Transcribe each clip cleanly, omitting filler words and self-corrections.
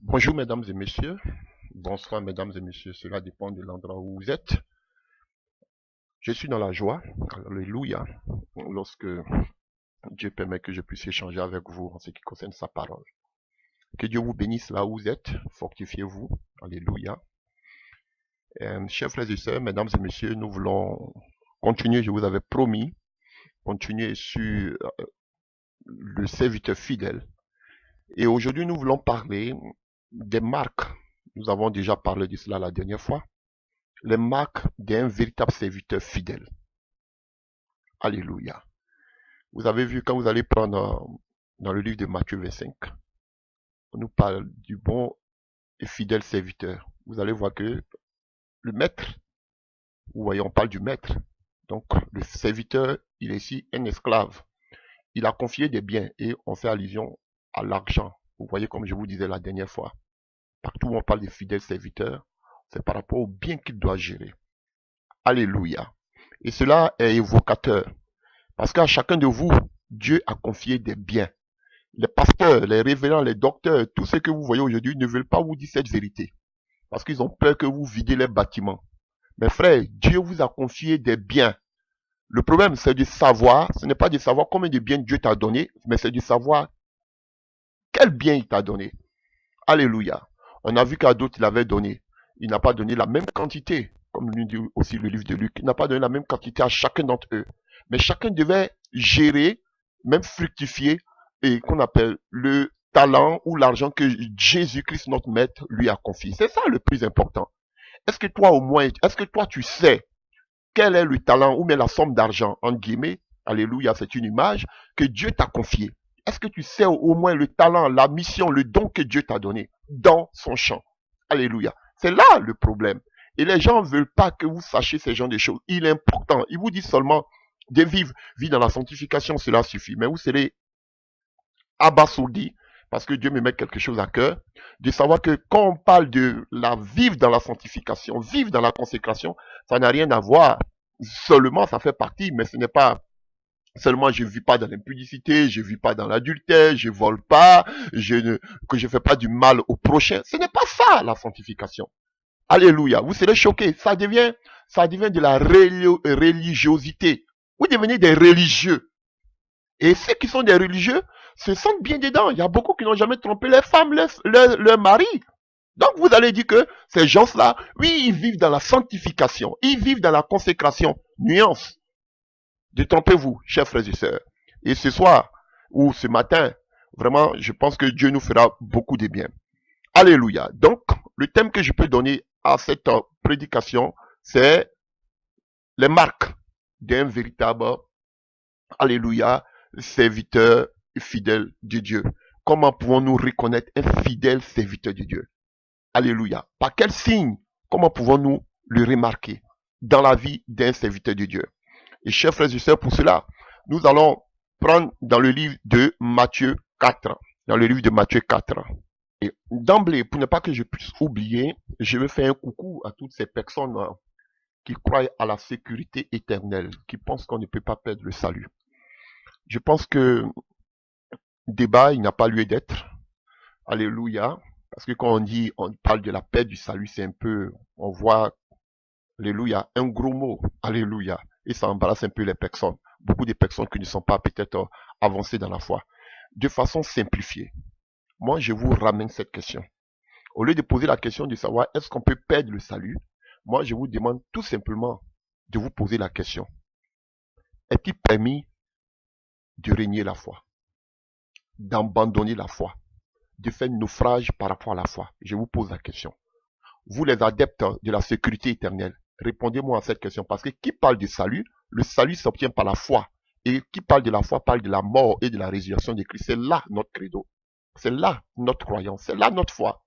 Bonjour mesdames et messieurs, bonsoir mesdames et messieurs, cela dépend de l'endroit où vous êtes. Je suis dans la joie, alléluia, lorsque Dieu permet que je puisse échanger avec vous en ce qui concerne sa parole. Que Dieu vous bénisse là où vous êtes, fortifiez-vous, alléluia. Chers frères et sœurs, mesdames et messieurs, nous voulons continuer, je vous avais promis, continuer sur le serviteur fidèle. Et aujourd'hui, nous voulons parler des marques. Nous avons déjà parlé de cela la dernière fois. Les marques d'un véritable serviteur fidèle. Alléluia. Vous avez vu, quand vous allez prendre dans le livre de Matthieu 25, on nous parle du bon et fidèle serviteur. Vous allez voir que le maître, vous voyez, on parle du maître. Donc, le serviteur, il est ici un esclave. Il a confié des biens et on fait allusion à l'argent. Vous voyez, comme je vous disais la dernière fois, partout où on parle de fidèle serviteur, c'est par rapport aux biens qu'il doit gérer. Alléluia. Et cela est évocateur. Parce qu'à chacun de vous, Dieu a confié des biens. Les pasteurs, les révérends, les docteurs, tous ceux que vous voyez aujourd'hui ne veulent pas vous dire cette vérité. Parce qu'ils ont peur que vous videz les bâtiments. Mais frère, Dieu vous a confié des biens. Le problème, c'est de savoir, ce n'est pas de savoir combien de biens Dieu t'a donné, mais c'est de savoir quel bien il t'a donné. Alléluia. On a vu qu'à d'autres, il avait donné. Il n'a pas donné la même quantité, comme nous dit aussi le livre de Luc. Il n'a pas donné la même quantité à chacun d'entre eux. Mais chacun devait gérer, même fructifier, et qu'on appelle le talent ou l'argent que Jésus-Christ, notre maître, lui a confié. C'est ça le plus important. Est-ce que toi, au moins, est-ce que toi, tu sais quel est le talent ou bien la somme d'argent, entre guillemets, alléluia, c'est une image, que Dieu t'a confié? Est-ce que tu sais au moins le talent, la mission, le don que Dieu t'a donné dans son champ? Alléluia. C'est là le problème. Et les gens ne veulent pas que vous sachiez ces genres de choses. Il est important. Ils vous disent seulement de vivre dans la sanctification, cela suffit. Mais vous serez abasourdi, parce que Dieu me met quelque chose à cœur, de savoir que quand on parle de la vivre dans la sanctification, vivre dans la consécration, ça n'a rien à voir. Seulement, ça fait partie, mais ce n'est pas seulement je ne vis pas dans l'impudicité, je ne vis pas dans l'adultère, je ne vole pas, que je ne fais pas du mal au prochain. Ce n'est pas ça la sanctification. Alléluia. Vous serez choqués. Ça devient de la religiosité. Vous devenez des religieux. Et ceux qui sont des religieux se sentent bien dedans. Il y a beaucoup qui n'ont jamais trompé les femmes, leur mari. Donc vous allez dire que ces gens-là, oui, ils vivent dans la sanctification. Ils vivent dans la consécration. Nuance. Détrompez-vous, chers frères et sœurs. Et ce soir, ou ce matin, vraiment, je pense que Dieu nous fera beaucoup de bien. Alléluia. Donc, le thème que je peux donner à cette prédication, c'est les marques d'un véritable, alléluia, serviteur fidèle de Dieu. Comment pouvons-nous reconnaître un fidèle serviteur de Dieu? Alléluia. Par quel signe? Comment pouvons-nous le remarquer dans la vie d'un serviteur de Dieu? Et chers frères et sœurs, pour cela, nous allons prendre dans le livre de Matthieu 4. Dans le livre de Matthieu 4. Et d'emblée, pour ne pas que je puisse oublier, je vais faire un coucou à toutes ces personnes qui croient à la sécurité éternelle, qui pensent qu'on ne peut pas perdre le salut. Je pense que débat, il n'a pas lieu d'être. Alléluia. Parce que quand on parle de la paix du salut, c'est un peu, on voit, alléluia, un gros mot. Alléluia. Et ça embarrasse un peu les personnes. Beaucoup de personnes qui ne sont pas peut-être avancées dans la foi. De façon simplifiée. Moi, je vous ramène cette question. Au lieu de poser la question de savoir est-ce qu'on peut perdre le salut, moi, je vous demande tout simplement de vous poser la question. Est-il permis de régner la foi? D'abandonner la foi? De faire naufrage par rapport à la foi? Je vous pose la question. Vous, les adeptes de la sécurité éternelle, répondez-moi à cette question. Parce que qui parle du salut, le salut s'obtient par la foi. Et qui parle de la foi parle de la mort et de la résurrection de Christ. C'est là notre credo. C'est là notre croyance. C'est là notre foi.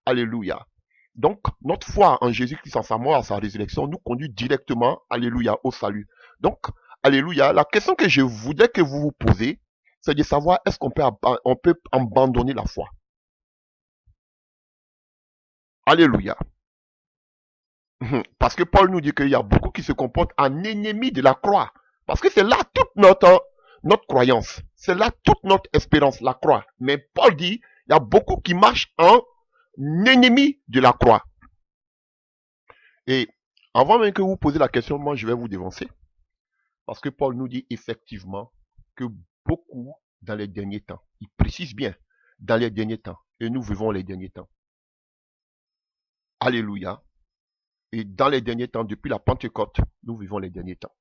Alléluia. Donc, notre foi en Jésus-Christ, en sa mort, en sa résurrection, nous conduit directement, alléluia, au salut. Donc, alléluia, la question que je voudrais que vous vous posez, c'est de savoir est-ce qu'on peut abandonner la foi. Alléluia. Parce que Paul nous dit qu'il y a beaucoup qui se comportent en ennemis de la croix. Parce que c'est là toute notre croyance. C'est là toute notre espérance, la croix. Mais Paul dit, il y a beaucoup qui marchent en ennemi de la croix. Et avant même que vous posiez la question, moi je vais vous dévancer. Parce que Paul nous dit effectivement que beaucoup dans les derniers temps, il précise bien, dans les derniers temps, et nous vivons les derniers temps. Alléluia. Et dans les derniers temps, depuis la Pentecôte, nous vivons les derniers temps.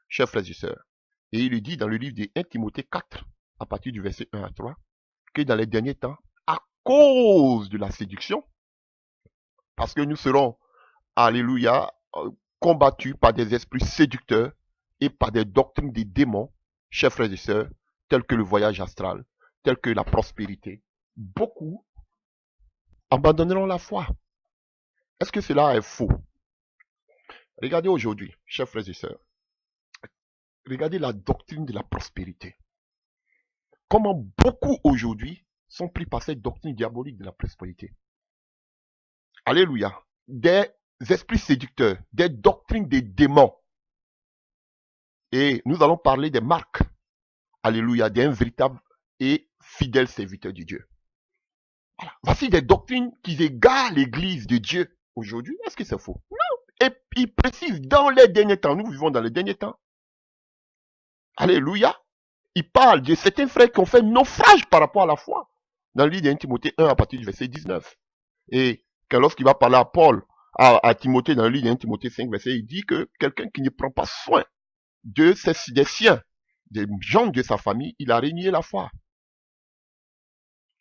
Chers frères et sœurs, et il le dit dans le livre de 1 Timothée 4, à partir du verset 1 à 3, que dans les derniers temps, à cause de la séduction, parce que nous serons, alléluia, combattus par des esprits séducteurs et par des doctrines des démons, chers frères et sœurs, tels que le voyage astral, tels que la prospérité, beaucoup abandonneront la foi. Est-ce que cela est faux? Regardez aujourd'hui, chers frères et sœurs, regardez la doctrine de la prospérité. Comment beaucoup aujourd'hui sont pris par cette doctrine diabolique de la prospérité. Alléluia. Des esprits séducteurs, des doctrines des démons. Et nous allons parler des marques. Alléluia, d'un véritable et fidèle serviteur de Dieu. Voilà. Voici des doctrines qui égarent l'église de Dieu aujourd'hui. Est-ce que c'est faux? Non. Et il précise dans les derniers temps. Nous vivons dans les derniers temps. Alléluia. Il parle de certains frères qui ont fait naufrage par rapport à la foi. Dans le livre de 1 Timothée 1 à partir du verset 19. Et que lorsqu'il va parler à Paul, à Timothée, dans le livre de 1 Timothée 5 verset, il dit que quelqu'un qui ne prend pas soin des siens, des gens de sa famille, il a renié la foi.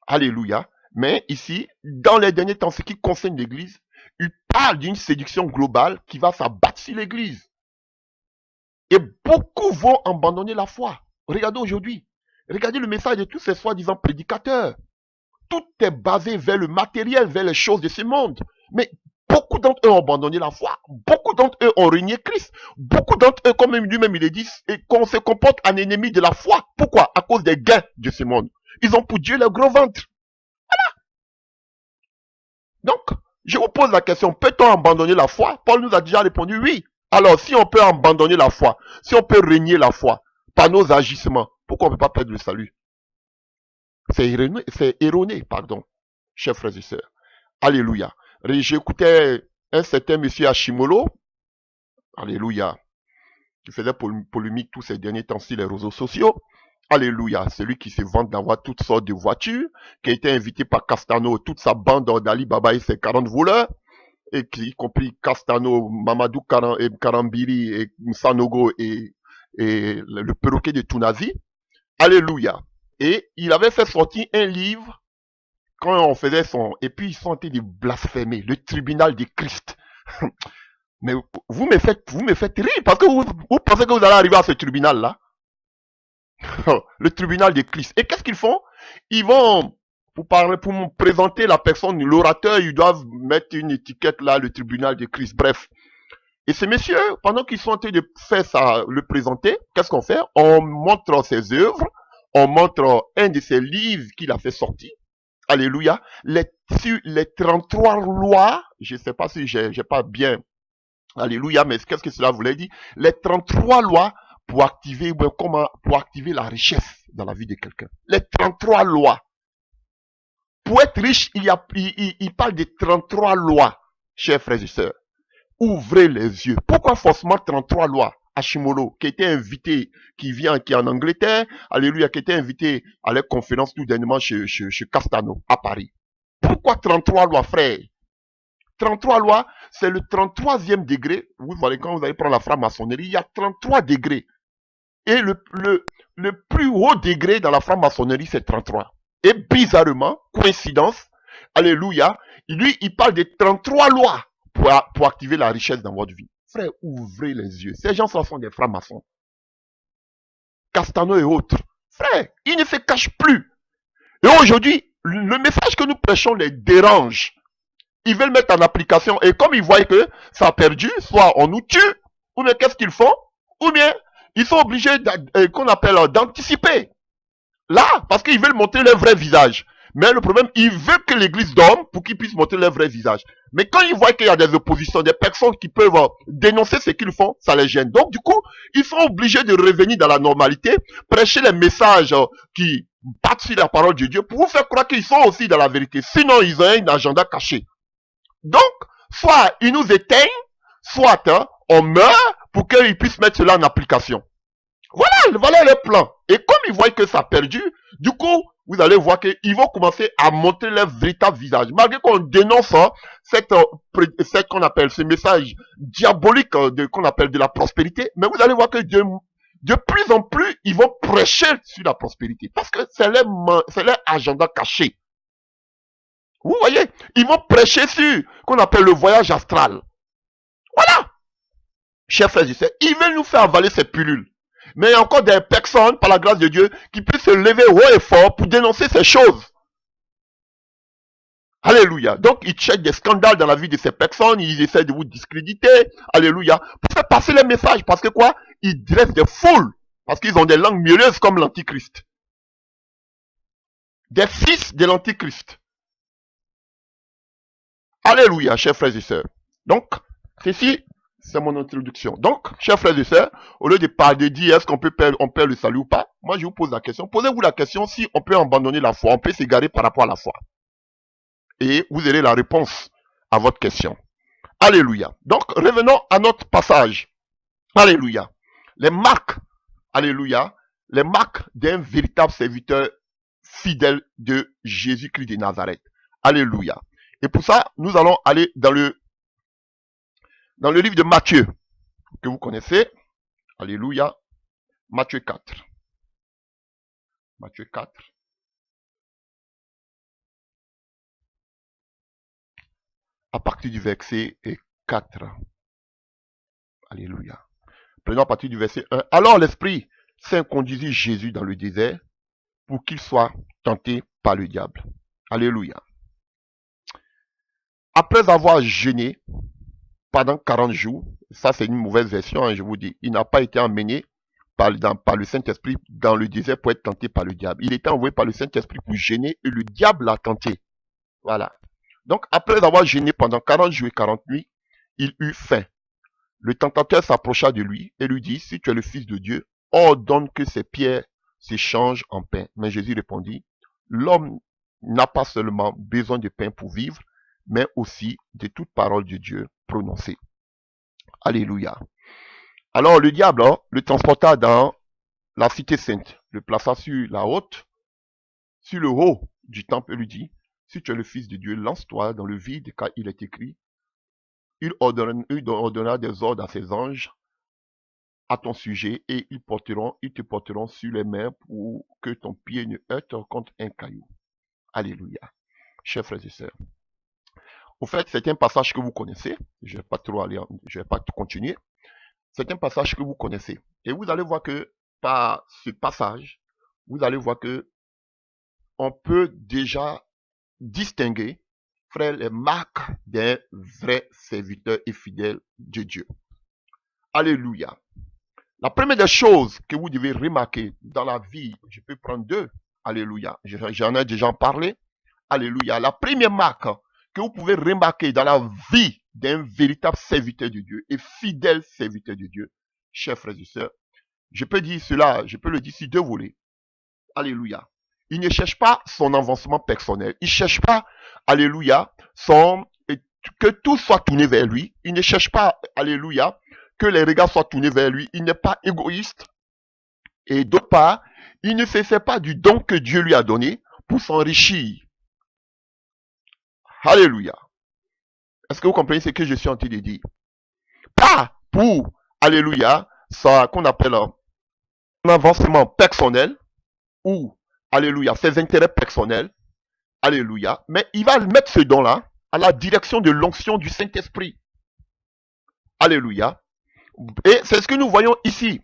Alléluia. Mais ici, dans les derniers temps, ce qui concerne l'église, il parle d'une séduction globale qui va s'abattre sur l'église. Et beaucoup vont abandonner la foi. Regardez aujourd'hui. Regardez le message de tous ces soi-disant prédicateurs. Tout est basé vers le matériel, vers les choses de ce monde. Mais beaucoup d'entre eux ont abandonné la foi. Beaucoup d'entre eux ont renié Christ. Beaucoup d'entre eux, comme lui-même il le dit, qu'on se comporte en ennemi de la foi. Pourquoi? À cause des gains de ce monde. Ils ont pour Dieu le gros ventre. Voilà. Donc, je vous pose la question, peut-on abandonner la foi? Paul nous a déjà répondu oui. Alors, si on peut abandonner la foi, si on peut renier la foi par nos agissements, pourquoi on ne peut pas perdre le salut? C'est erroné, pardon, chers frères et sœurs. Alléluia. J'écoutais un certain monsieur Hashimolo, alléluia, qui faisait polémique tous ces derniers temps sur les réseaux sociaux. Alléluia, celui qui se vante d'avoir toutes sortes de voitures, qui a été invité par Castano, toute sa bande d'Ali Baba et ses 40 voleurs, et y compris Castano, Mamadou Karambiri, et Sanogo et le perroquet de Tunazi. Alléluia. Et il avait fait sortir un livre quand on faisait son... Et puis ils sont en train de blasphémer le tribunal de Christ. Mais vous me faites rire parce que vous pensez que vous allez arriver à ce tribunal-là. Le tribunal de Christ. Et qu'est-ce qu'ils font? Ils vont, pour me présenter la personne, l'orateur, ils doivent mettre une étiquette là, le tribunal de Christ. Bref. Et ces messieurs, pendant qu'ils sont en train de faire ça, le présenter, qu'est-ce qu'on fait? On montre ses œuvres, on montre un de ses livres qu'il a fait sortir. Alléluia. Sur les 33 lois, je ne sais pas si j'ai pas bien, alléluia, mais qu'est-ce que cela voulait dire? Les 33 lois pour activer la richesse dans la vie de quelqu'un. Les 33 lois. Pour être riche, il parle de 33 lois, chers frères et sœurs. Ouvrez les yeux. Pourquoi forcément 33 lois? Hashimolo, qui était invité, qui est en Angleterre, alléluia, qui était invité à la conférence tout dernièrement chez Castano, à Paris. Pourquoi 33 lois, frère? 33 lois, c'est le 33e degré. Vous voyez, quand vous allez prendre la franc-maçonnerie, il y a 33 degrés. Et le plus haut degré dans la franc-maçonnerie, c'est 33. Et bizarrement, coïncidence, alléluia, lui, il parle de 33 lois pour activer la richesse dans votre vie. Frère, ouvrez les yeux. Ces gens-là sont des francs-maçons. Castano et autres. Frère, ils ne se cachent plus. Et aujourd'hui, le message que nous prêchons les dérange. Ils veulent mettre en application. Et comme ils voient que ça a perdu, soit on nous tue, ou bien qu'est-ce qu'ils font? Ou bien, ils sont obligés qu'on appelle d'anticiper. Là, parce qu'ils veulent montrer leur vrai visage. Mais le problème, ils veulent que l'église dorme pour qu'ils puissent montrer leur vrai visage. Mais quand ils voient qu'il y a des oppositions, des personnes qui peuvent dénoncer ce qu'ils font, ça les gêne. Donc du coup, ils sont obligés de revenir dans la normalité, prêcher les messages qui battent sur la parole de Dieu pour vous faire croire qu'ils sont aussi dans la vérité. Sinon, ils ont un agenda caché. Donc, soit ils nous éteignent, soit on meurt pour qu'ils puissent mettre cela en application. Voilà le plan. Et comme ils voient que ça a perdu, du coup, vous allez voir qu'ils vont commencer à montrer leur véritable visage. Malgré qu'on dénonce cette qu'on appelle ce message diabolique qu'on appelle de la prospérité, mais vous allez voir que de plus en plus, ils vont prêcher sur la prospérité. Parce que c'est leur agenda caché. Vous voyez, ils vont prêcher sur qu'on appelle le voyage astral. Voilà. Chers frères et sœurs, ils veulent nous faire avaler ces pilules. Mais il y a encore des personnes, par la grâce de Dieu, qui peuvent se lever haut et fort pour dénoncer ces choses. Alléluia. Donc, ils cherchent des scandales dans la vie de ces personnes, ils essaient de vous discréditer. Alléluia. Pour faire passer les messages. Parce que quoi? Ils dressent des foules. Parce qu'ils ont des langues mielleuses comme l'Antichrist. Des fils de l'Antichrist. Alléluia, chers frères et sœurs. Donc, ceci, c'est mon introduction. Donc, chers frères et sœurs, au lieu de dire est-ce qu'on peut perdre le salut ou pas, moi je vous pose la question. Posez-vous la question si on peut abandonner la foi, on peut s'égarer par rapport à la foi. Et vous aurez la réponse à votre question. Alléluia. Donc, revenons à notre passage. Alléluia. Les marques, alléluia, les marques d'un véritable serviteur fidèle de Jésus-Christ de Nazareth. Alléluia. Et pour ça, nous allons aller dans le livre de Matthieu, que vous connaissez. Alléluia. Matthieu 4. Matthieu 4. À partir du verset 4. Alléluia. Prenons à partir du verset 1. Alors l'Esprit Saint conduisit Jésus dans le désert pour qu'il soit tenté par le diable. Alléluia. Après avoir jeûné pendant 40 jours, ça c'est une mauvaise version, je vous dis, il n'a pas été emmené par le Saint-Esprit dans le désert pour être tenté par le diable. Il était envoyé par le Saint-Esprit pour jeûner et le diable l'a tenté. Voilà. Donc après avoir jeûné pendant 40 jours et 40 nuits, il eut faim. Le tentateur s'approcha de lui et lui dit, si tu es le Fils de Dieu, ordonne que ces pierres s'échangent en pain. Mais Jésus répondit, l'homme n'a pas seulement besoin de pain pour vivre, mais aussi de toute parole de Dieu prononcée. Alléluia. Alors le diable le transporta dans la cité sainte, le plaça sur le haut du temple et lui dit, si tu es le Fils de Dieu, lance-toi dans le vide, car il est écrit, il ordonna des ordres à ses anges à ton sujet et ils te porteront sur les mains pour que ton pied ne heurte contre un caillou. Alléluia. Chers frères et sœurs. Au fait, c'est un passage que vous connaissez. Je ne vais pas continuer. C'est un passage que vous connaissez. Et vous allez voir que par ce passage, vous allez voir que on peut déjà distinguer, frère, les marques d'un vrai serviteur et fidèle de Dieu. Alléluia. La première des choses que vous devez remarquer dans la vie, je peux prendre deux. Alléluia. J'en ai déjà parlé. Alléluia. La première marque que vous pouvez remarquer dans la vie d'un véritable serviteur de Dieu et fidèle serviteur de Dieu, chers frères et sœurs, je peux le dire sur deux volets. Alléluia. Il ne cherche pas son avancement personnel. Il ne cherche pas, alléluia, que tout soit tourné vers lui. Il ne cherche pas, alléluia, que les regards soient tournés vers lui. Il n'est pas égoïste. Et d'autre part, il ne se sert pas du don que Dieu lui a donné pour s'enrichir. Alléluia. Est-ce que vous comprenez ce que je suis en train de dire? Pas pour, alléluia, ça qu'on appelle un avancement personnel ou, alléluia, ses intérêts personnels. Alléluia. Mais il va mettre ce don-là à la direction de l'onction du Saint-Esprit. Alléluia. Et c'est ce que nous voyons ici.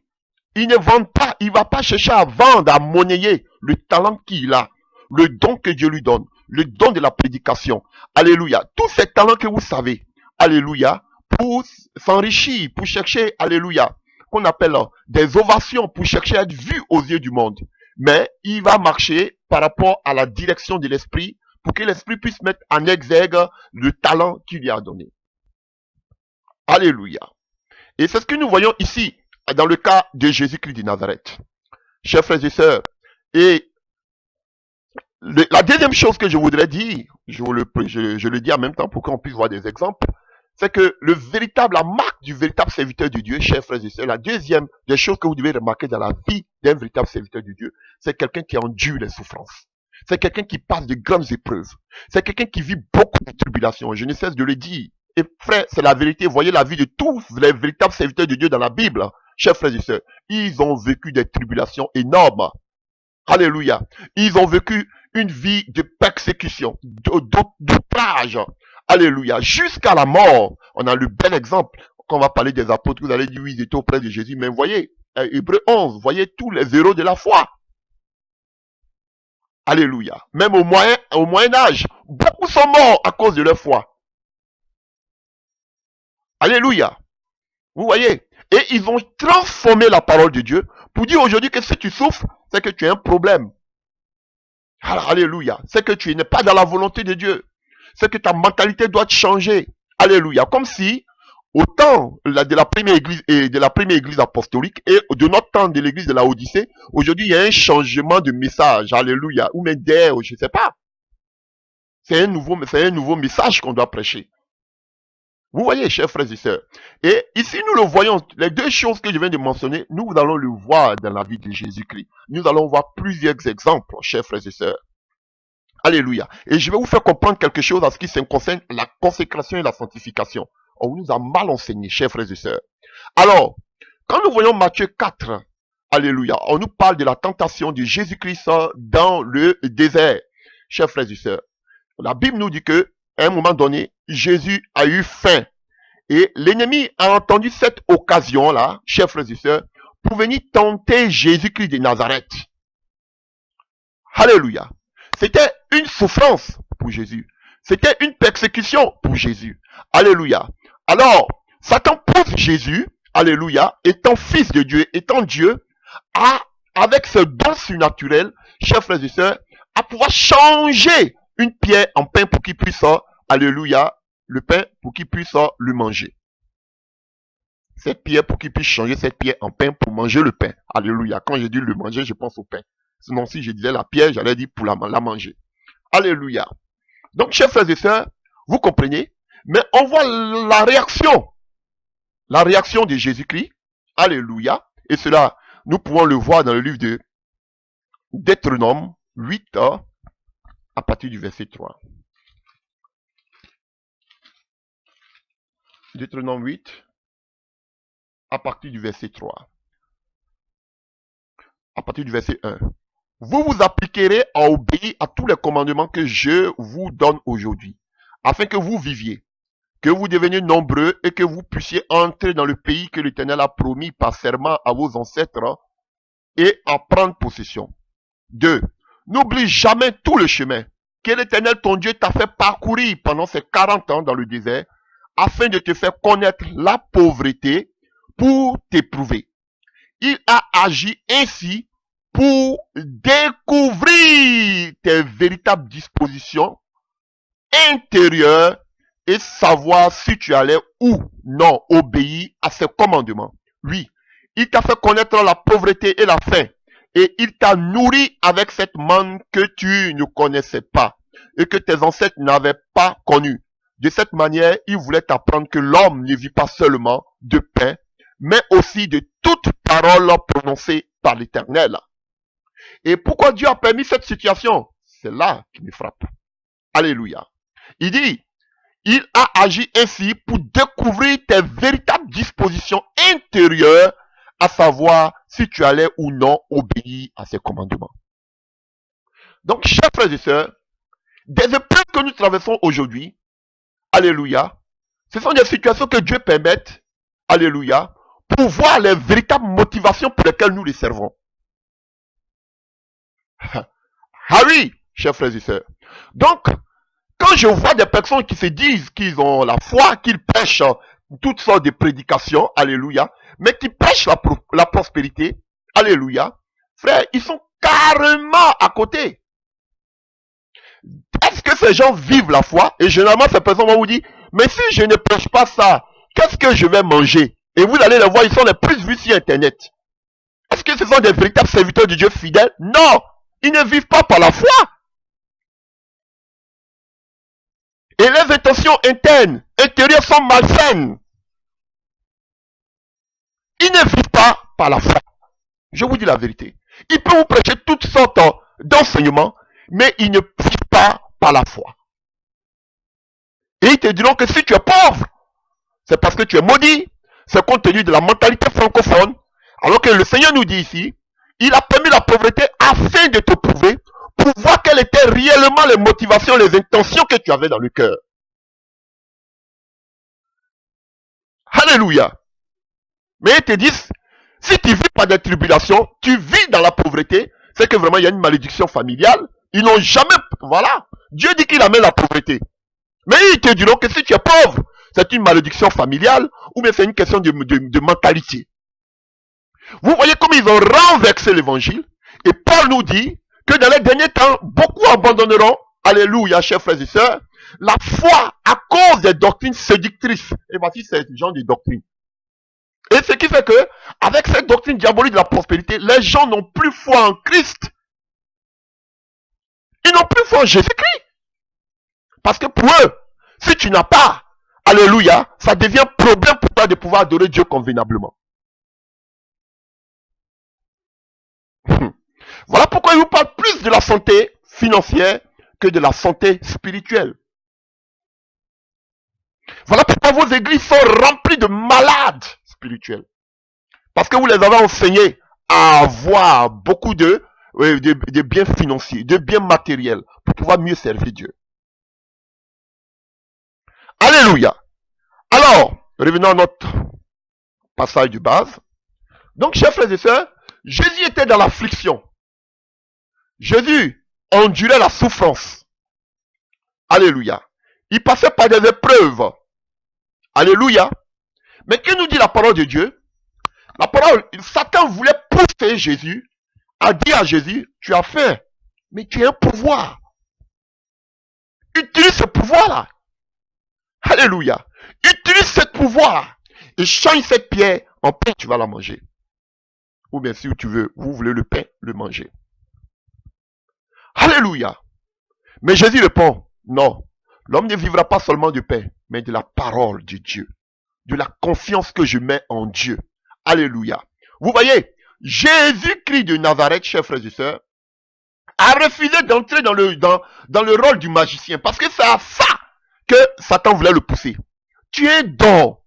Il ne vend pas, il ne va pas chercher à vendre, à monnayer le talent qu'il a, le don que Dieu lui donne, le don de la prédication. Alléluia. Tous ces talents que vous savez, alléluia, pour s'enrichir, pour chercher, alléluia, qu'on appelle des ovations, pour chercher à être vu aux yeux du monde. Mais il va marcher par rapport à la direction de l'esprit pour que l'esprit puisse mettre en exergue le talent qu'il lui a donné. Alléluia. Et c'est ce que nous voyons ici, dans le cas de Jésus-Christ de Nazareth. Chers frères et sœurs, et La deuxième chose que je voudrais dire, je le dis en même temps pour qu'on puisse voir des exemples, c'est que la marque du véritable serviteur de Dieu, chers frères et sœurs, la deuxième des choses que vous devez remarquer dans la vie d'un véritable serviteur de Dieu, c'est quelqu'un qui endure les souffrances. C'est quelqu'un qui passe de grandes épreuves. C'est quelqu'un qui vit beaucoup de tribulations. Je ne cesse de le dire. Et frère, c'est la vérité. Voyez la vie de tous les véritables serviteurs de Dieu dans la Bible, chers frères et sœurs. Ils ont vécu des tribulations énormes. Alléluia. Ils ont vécu une vie de persécution, d'outrage. Alléluia. Jusqu'à la mort. On a le bel exemple. Quand on va parler des apôtres, vous allez dire oui, ils étaient auprès de Jésus. Mais voyez, Hébreu 11, voyez tous les héros de la foi. Alléluia. Même au Moyen Âge, beaucoup sont morts à cause de leur foi. Alléluia. Vous voyez. Et ils ont transformé la parole de Dieu pour dire aujourd'hui que si tu souffres, c'est que tu as un problème. Alléluia. C'est que tu n'es pas dans la volonté de Dieu. C'est que ta mentalité doit changer. Alléluia. Comme si, au temps de la première église et de la première église apostolique et de notre temps de l'église de la Odyssée, aujourd'hui il y a un changement de message. Alléluia. Ou même d'air, je ne sais pas. C'est un nouveau message qu'on doit prêcher. Vous voyez, chers frères et sœurs. Et ici, nous le voyons, les deux choses que je viens de mentionner, nous allons le voir dans la vie de Jésus-Christ. Nous allons voir plusieurs exemples, chers frères et sœurs. Alléluia. Et je vais vous faire comprendre quelque chose en ce qui concerne la consécration et la sanctification. On nous a mal enseigné, chers frères et sœurs. Alors, quand nous voyons Matthieu 4, alléluia, on nous parle de la tentation de Jésus-Christ dans le désert. Chers frères et sœurs, la Bible nous dit que à un moment donné, Jésus a eu faim. Et l'ennemi a entendu cette occasion-là, chers frères et sœurs, pour venir tenter Jésus-Christ de Nazareth. Alléluia. C'était une souffrance pour Jésus. C'était une persécution pour Jésus. Alléluia. Alors, Satan pousse Jésus, alléluia, étant fils de Dieu, étant Dieu, avec ce don surnaturel, chers frères et sœurs, à pouvoir changer une pierre en pain pour qu'il puisse, alléluia, le pain pour qu'il puisse le manger. Cette pierre pour qu'il puisse changer cette pierre en pain pour manger le pain. Alléluia. Quand je dis le manger, je pense au pain. Sinon, si je disais la pierre, j'allais dire pour la manger. Alléluia. Donc, chers frères et sœurs, vous comprenez? Mais on voit la réaction de Jésus-Christ. Alléluia. Et cela, nous pouvons le voir dans le livre de Deutéronome 8, à partir du verset 3. Deutéronome 8, à partir du verset 3. À partir du verset 1. Vous vous appliquerez à obéir à tous les commandements que je vous donne aujourd'hui, afin que vous viviez, que vous deveniez nombreux et que vous puissiez entrer dans le pays que l'Éternel a promis par serment à vos ancêtres et en prendre possession. 2. N'oublie jamais tout le chemin que l'Éternel ton Dieu t'a fait parcourir pendant ces 40 ans dans le désert, afin de te faire connaître la pauvreté pour t'éprouver. Il a agi ainsi pour découvrir tes véritables dispositions intérieures et savoir si tu allais ou non obéir à ses commandements. Oui, il t'a fait connaître la pauvreté et la faim, et il t'a nourri avec cette manne que tu ne connaissais pas et que tes ancêtres n'avaient pas connue. De cette manière, il voulait t'apprendre que l'homme ne vit pas seulement de pain, mais aussi de toute parole prononcée par l'Éternel. Et pourquoi Dieu a permis cette situation? C'est là qui me frappe. Alléluia. Il dit, il a agi ainsi pour découvrir tes véritables dispositions intérieures, à savoir si tu allais ou non obéir à ses commandements. Donc, chers frères et sœurs, des épreuves que nous traversons aujourd'hui, alléluia, ce sont des situations que Dieu permet, alléluia, pour voir les véritables motivations pour lesquelles nous les servons. Ah oui, chers frères et sœurs. Donc, quand je vois des personnes qui se disent qu'ils ont la foi, qu'ils prêchent toutes sortes de prédications, alléluia, mais qui prêchent la prospérité, alléluia, frère, ils sont carrément à côté. Est-ce que ces gens vivent la foi? Et généralement, ces personnes vont vous dire, mais si je ne prêche pas ça, qu'est-ce que je vais manger? Et vous allez les voir, ils sont les plus vus sur Internet. Est-ce que ce sont des véritables serviteurs de Dieu fidèles? Non! Ils ne vivent pas par la foi. intentions internes, intérieures sont malsaines. Ils ne vivent pas par la foi. Je vous dis la vérité. Ils peuvent vous prêcher toutes sortes d'enseignements, mais ils ne vivent pas par la foi. Et ils te diront que si tu es pauvre, c'est parce que tu es maudit. C'est compte tenu de la mentalité francophone. Alors que le Seigneur nous dit ici, il a permis la pauvreté afin de te prouver, pour voir quelles étaient réellement les motivations, les intentions que tu avais dans le cœur. Alléluia. Mais ils te disent, si tu vis par des tribulations, tu vis dans la pauvreté, c'est que vraiment il y a une malédiction familiale. Ils n'ont jamais, voilà. Dieu dit qu'il amène la pauvreté. Mais ils te diront que si tu es pauvre, c'est une malédiction familiale, ou bien c'est une question de mentalité. Vous voyez comme ils ont renversé l'évangile, et Paul nous dit que dans les derniers temps, beaucoup abandonneront, alléluia, chers frères et sœurs, la foi à cause des doctrines séductrices. Et voici ce genre de doctrines. Et ce qui fait que, avec cette doctrine diabolique de la prospérité, les gens n'ont plus foi en Christ. Ils n'ont plus foi en Jésus-Christ. Parce que pour eux, si tu n'as pas, alléluia, ça devient problème pour toi de pouvoir adorer Dieu convenablement. Voilà pourquoi il vous parle plus de la santé financière que de la santé spirituelle. Voilà pourquoi vos églises sont remplies de malades spirituels. Parce que vous les avez enseignés à avoir beaucoup de biens financiers, de biens matériels, pour pouvoir mieux servir Dieu. Alléluia. Alors, revenons à notre passage de base. Donc, chers frères et sœurs, Jésus était dans l'affliction. Jésus endurait la souffrance. Alléluia. Il passait par des épreuves. Alléluia. Mais que nous dit la parole de Dieu? La parole, Satan voulait pousser Jésus à dire à Jésus, tu as faim, mais tu as un pouvoir. Utilise ce pouvoir-là. Alléluia. Utilise ce pouvoir et change cette pierre en pain, tu vas la manger. Ou bien si tu veux, vous voulez le pain, le manger. Alléluia. Mais Jésus répond, non, l'homme ne vivra pas seulement du pain, mais de la parole de Dieu. De la confiance que je mets en Dieu. Alléluia. Vous voyez, Jésus-Christ de Nazareth, chers frères et sœurs, a refusé d'entrer dans le rôle du magicien. Parce que c'est à ça que Satan voulait le pousser. Tu es un don.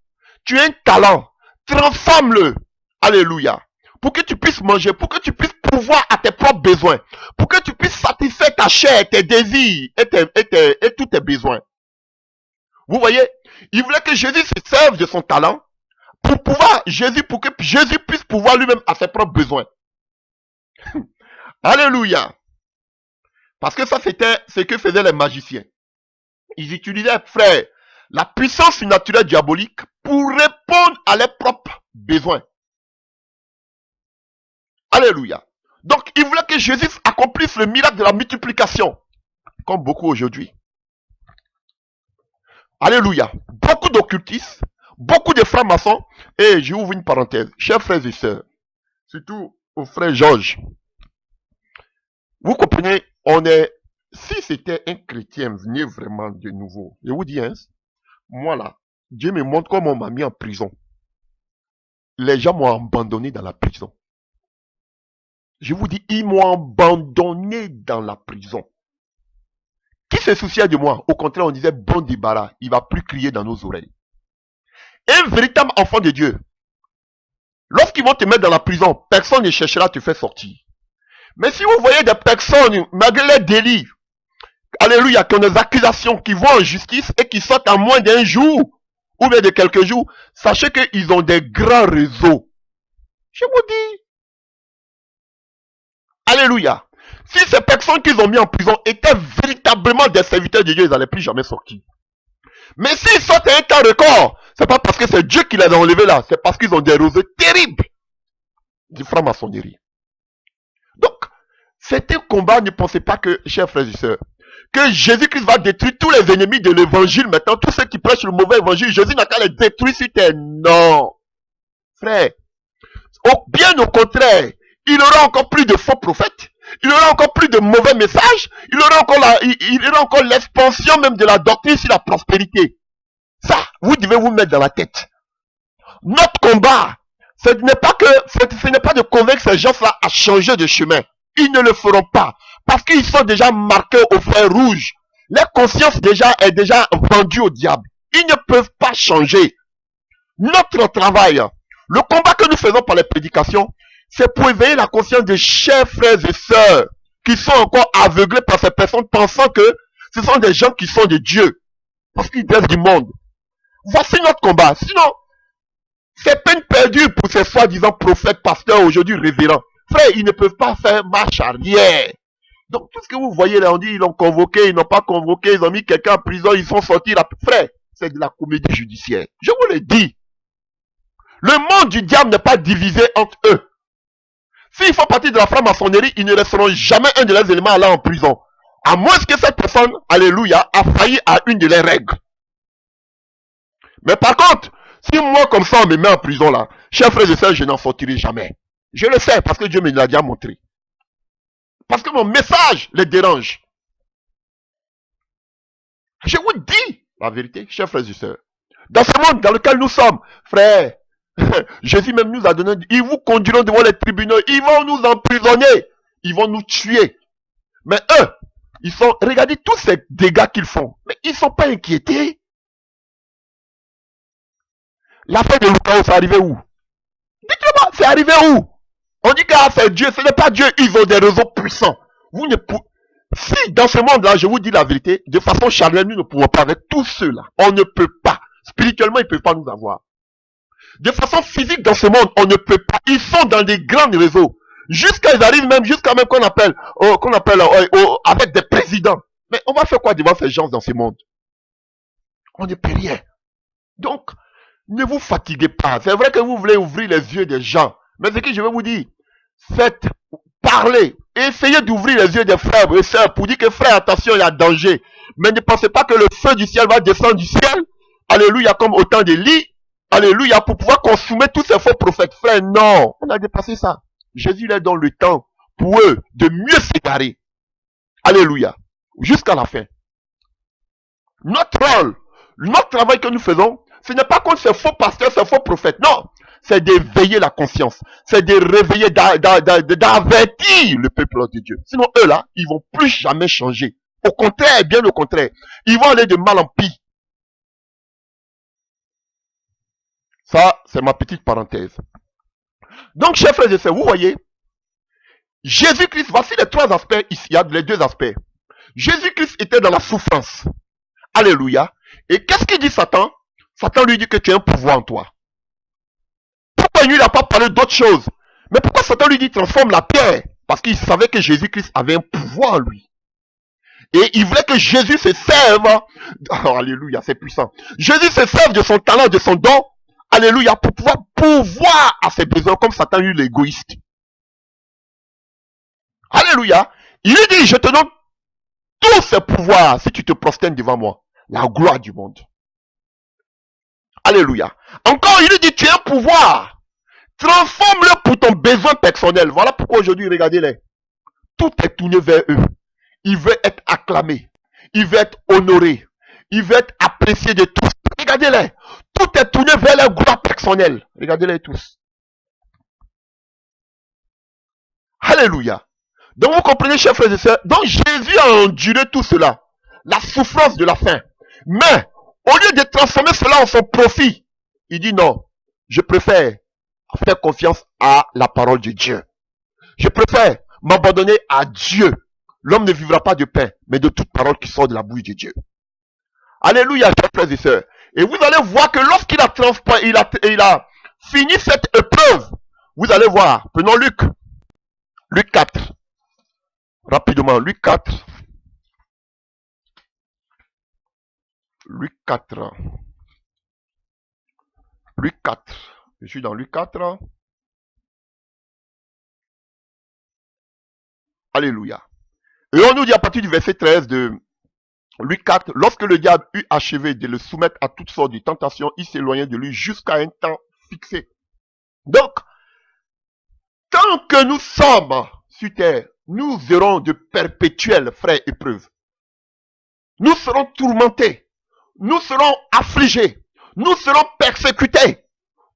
Tu es un talent. Transforme-le. Alléluia. Pour que tu puisses manger, pour que tu puisses pouvoir à tes propres besoins, pour que tu puisses satisfaire ta chair, tes désirs et tous tes besoins. Vous voyez, il voulait que Jésus se serve de son talent pour que Jésus puisse pouvoir lui-même à ses propres besoins. Alléluia. Parce que ça, c'était ce que faisaient les magiciens. Ils utilisaient, frère, la puissance naturelle diabolique pour répondre à leurs propres besoins. Alléluia. Donc, il voulait que Jésus accomplisse le miracle de la multiplication, comme beaucoup aujourd'hui. Alléluia. Beaucoup d'occultistes, beaucoup de francs-maçons, et j'ouvre une parenthèse, chers frères et sœurs, surtout au frère Georges. Vous comprenez, si c'était un chrétien venu vraiment de nouveau, je vous dis, hein, moi là, Dieu me montre comment on m'a mis en prison. Les gens m'ont abandonné dans la prison. Je vous dis, ils m'ont abandonné dans la prison. Qui se souciait de moi? Au contraire, on disait, bon débarras, il va plus crier dans nos oreilles. Un véritable enfant de Dieu, lorsqu'ils vont te mettre dans la prison, personne ne cherchera à te faire sortir. Mais si vous voyez des personnes, malgré les délits, alléluia, qui ont des accusations, qui vont en justice et qui sortent en moins d'un jour, ou bien de quelques jours, sachez qu'ils ont des grands réseaux. Je vous dis. Alléluia. Si ces personnes qu'ils ont mis en prison étaient véritablement des serviteurs de Dieu, ils n'allaient plus jamais sortir. Mais s'ils sortent à un temps record, c'est pas parce que c'est Dieu qui les a enlevés là, c'est parce qu'ils ont des réseaux terribles de franc-maçonnerie. Donc, c'est un combat, ne pensez pas que, chers frères et sœurs, que Jésus-Christ va détruire tous les ennemis de l'évangile maintenant, tous ceux qui prêchent le mauvais évangile, Jésus n'a qu'à les détruire sur terre. Non. Frère, bien au contraire, il aura encore plus de faux prophètes, Il y aura encore plus de mauvais messages. Il y aura encore il y aura encore l'expansion même de la doctrine sur la prospérité. Ça, vous devez vous mettre dans la tête. Notre combat, ce n'est pas de convaincre ces gens-là à changer de chemin. Ils ne le feront pas. Parce qu'ils sont déjà marqués au fer rouge. Leur conscience est déjà vendue au diable. Ils ne peuvent pas changer. Notre travail, le combat que nous faisons par les prédications, c'est pour éveiller la conscience des chers frères et sœurs qui sont encore aveuglés par ces personnes pensant que ce sont des gens qui sont des dieux. Parce qu'ils dressent du monde. Voici notre combat. Sinon, c'est peine perdue pour ces soi-disant prophètes, pasteurs, aujourd'hui révérends. Frère, ils ne peuvent pas faire marche arrière. Donc, tout ce que vous voyez là, on dit, ils l'ont convoqué, ils n'ont pas convoqué, ils ont mis quelqu'un en prison, ils sont sortis là. Frère, c'est de la comédie judiciaire. Je vous le dis. Le monde du diable n'est pas divisé entre eux. S'ils font partie de la franc-maçonnerie, ils ne resteront jamais un de leurs éléments là en prison. À moins que cette personne, alléluia, a failli à une de leurs règles. Mais par contre, si moi comme ça on me met en prison là, chers frères et sœurs, je n'en sortirai jamais. Je le sais parce que Dieu me l'a déjà montré. Parce que mon message les dérange. Je vous dis la vérité, chers frères et sœurs. Dans ce monde dans lequel nous sommes, frères, Jésus même nous a donné, ils vous conduiront devant les tribunaux, ils vont nous emprisonner, ils vont nous tuer. Mais eux, ils sont, regardez tous ces dégâts qu'ils font, mais ils ne sont pas inquiétés. La fin de Lucas, c'est arrivé où? Dites-le-moi, c'est arrivé où? On dit que c'est Dieu, ce n'est pas Dieu, ils ont des réseaux puissants. Vous ne pouvez... Si dans ce monde-là, je vous dis la vérité, de façon charnelle, nous ne pouvons pas avec tous ceux-là. On ne peut pas. Spirituellement, ils ne peuvent pas nous avoir. De façon physique, dans ce monde, on ne peut pas. Ils sont dans des grands réseaux. Jusqu'à ils arrivent même, jusqu'à même qu'on appelle avec des présidents. Mais on va faire quoi devant ces gens dans ce monde? On ne peut rien. Donc, ne vous fatiguez pas. C'est vrai que vous voulez ouvrir les yeux des gens. Mais ce que je vais vous dire, faites, parlez, essayez d'ouvrir les yeux des frères et sœurs pour dire que frère, attention, il y a danger. Mais ne pensez pas que le feu du ciel va descendre du ciel. Alléluia, comme autant de lits. Alléluia, pour pouvoir consommer tous ces faux prophètes. Frère, non, on a dépassé ça. Jésus leur donne le temps pour eux de mieux s'égarer. Alléluia, jusqu'à la fin. Notre rôle, notre travail que nous faisons, ce n'est pas contre ces faux pasteurs, ces faux prophètes. Non, c'est d'éveiller la conscience. C'est de réveiller, d'avertir le peuple de Dieu. Sinon, eux là, ils vont plus jamais changer. Au contraire, bien au contraire. Ils vont aller de mal en pis. Ça, c'est ma petite parenthèse. Donc, chers frères et sœurs, vous voyez, Jésus-Christ, voici les trois aspects ici. Il y a les deux aspects. Jésus-Christ était dans la souffrance. Alléluia. Et qu'est-ce qu'il dit Satan? Satan lui dit que tu as un pouvoir en toi. Pourquoi lui, il n'a pas parlé d'autre chose? Mais pourquoi Satan lui dit transforme la pierre? Parce qu'il savait que Jésus-Christ avait un pouvoir en lui. Et il voulait que Jésus se serve. Oh, alléluia, c'est puissant. Jésus se serve de son talent, de son don. Alléluia, pour pouvoir pourvoir à ses besoins comme Satan eut l'égoïste. Alléluia. Il lui dit, je te donne tous ces pouvoirs si tu te prosternes devant moi. La gloire du monde. Alléluia. Encore, il lui dit, tu as un pouvoir. Transforme-le pour ton besoin personnel. Voilà pourquoi aujourd'hui, regardez-les. Tout est tourné vers eux. Il veut être acclamé. Il veut être honoré. Il veut être apprécié de tous. Regardez-les. Tout est tourné vers leur gloire personnelle. Regardez-les tous. Alléluia. Donc vous comprenez, chers frères et sœurs. Donc Jésus a enduré tout cela. La souffrance de la faim. Mais, au lieu de transformer cela en son profit, il dit non. Je préfère faire confiance à la parole de Dieu. Je préfère m'abandonner à Dieu. L'homme ne vivra pas de pain, mais de toute parole qui sort de la bouche de Dieu. Alléluia, chers frères et sœurs. Et vous allez voir que lorsqu'il a fini cette épreuve, vous allez voir, prenons Luc. Luc 4. Rapidement, Luc 4. Luc 4. Luc 4. Je suis dans Luc 4. Alléluia. Et on nous dit à partir du verset 13 de Luc 4, lorsque le diable eut achevé de le soumettre à toutes sortes de tentations, il s'éloignait de lui jusqu'à un temps fixé. Donc, tant que nous sommes sur terre, nous aurons de perpétuelles, frères, épreuves. Nous serons tourmentés. Nous serons affligés. Nous serons persécutés.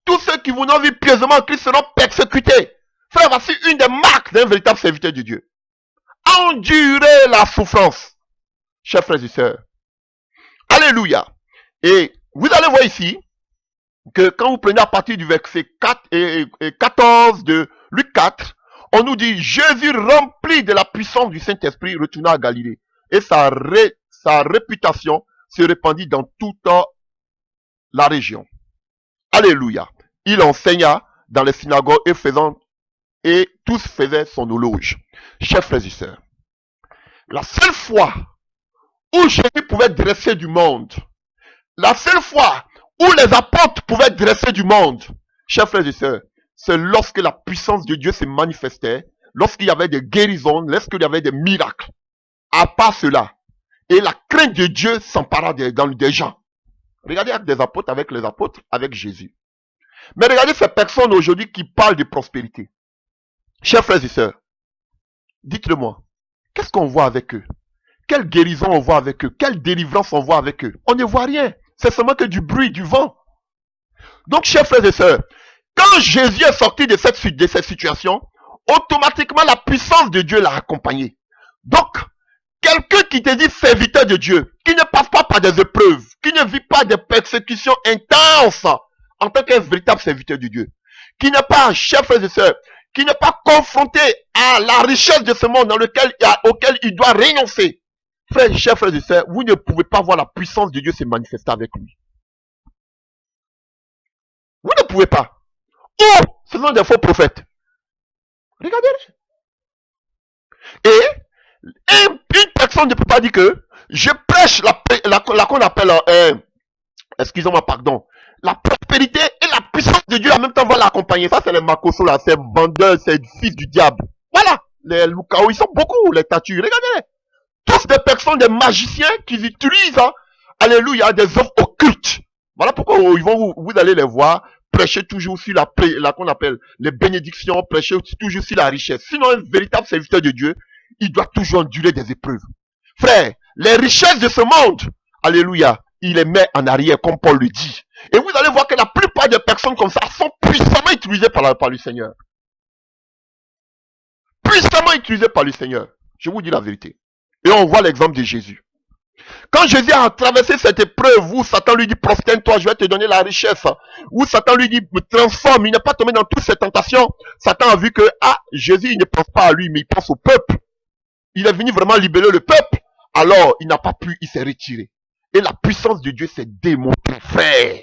Tous ceux qui vous n'ont vu pieusement en Christ seront persécutés. Frère, voici une des marques d'un véritable serviteur de Dieu. Endurer la souffrance. Chers frères et sœurs. Alléluia. Et vous allez voir ici que quand vous prenez à partir du verset 4 et 14 de Luc 4, on nous dit Jésus rempli de la puissance du Saint-Esprit retourna à Galilée. Et sa réputation se répandit dans toute la région. Alléluia. Il enseigna dans les synagogues et tous faisaient son éloge. Chers frères et sœurs, la seule fois où Jésus pouvait dresser du monde, la seule fois où les apôtres pouvaient dresser du monde, chers frères et sœurs, c'est lorsque la puissance de Dieu se manifestait, lorsqu'il y avait des guérisons, lorsqu'il y avait des miracles. À part cela, et la crainte de Dieu s'empara des gens. Regardez avec des apôtres, avec les apôtres, avec Jésus. Mais regardez ces personnes aujourd'hui qui parlent de prospérité. Chers frères et sœurs, dites-le-moi, qu'est-ce qu'on voit avec eux? Quelle guérison on voit avec eux? Quelle délivrance on voit avec eux? On ne voit rien. C'est seulement que du bruit, du vent. Donc, chers frères et sœurs, quand Jésus est sorti de cette situation, automatiquement la puissance de Dieu l'a accompagné. Donc, quelqu'un qui te dit serviteur de Dieu, qui ne passe pas par des épreuves, qui ne vit pas des persécutions intenses en tant qu'un véritable serviteur de Dieu, qui n'est pas, chers frères et sœurs, qui n'est pas confronté à la richesse de ce monde auquel il doit renoncer. Chers frères et sœurs, vous ne pouvez pas voir la puissance de Dieu se manifester avec lui. Vous ne pouvez pas. Ou ce sont des faux prophètes. Regardez. Et une personne ne peut pas dire que je prêche la qu'on appelle, excusez-moi, pardon, la prospérité et la puissance de Dieu en même temps va l'accompagner. Ça, c'est les Makoso, là, ces vendeurs, ces fils du diable. Voilà, les Lukao, ils sont beaucoup, les Tatu. Regardez-les. Tous des personnes, des magiciens qui utilisent, alléluia, des œuvres occultes. Voilà pourquoi vous allez les voir prêcher toujours sur la qu'on appelle les bénédictions, prêcher toujours sur la richesse. Sinon, un véritable serviteur de Dieu, il doit toujours endurer des épreuves. Frère, les richesses de ce monde, alléluia, il les met en arrière, comme Paul le dit. Et vous allez voir que la plupart des personnes comme ça sont puissamment utilisées par le Seigneur. Puissamment utilisées par le Seigneur. Je vous dis la vérité. Et on voit l'exemple de Jésus. Quand Jésus a traversé cette épreuve où Satan lui dit prosterne-toi, je vais te donner la richesse, où Satan lui dit transforme, il n'est pas tombé dans toutes ces tentations, Satan a vu que Jésus il ne pense pas à lui mais il pense au peuple. Il est venu vraiment libérer le peuple. Alors il n'a pas pu, il s'est retiré. Et la puissance de Dieu s'est démontrée, frère.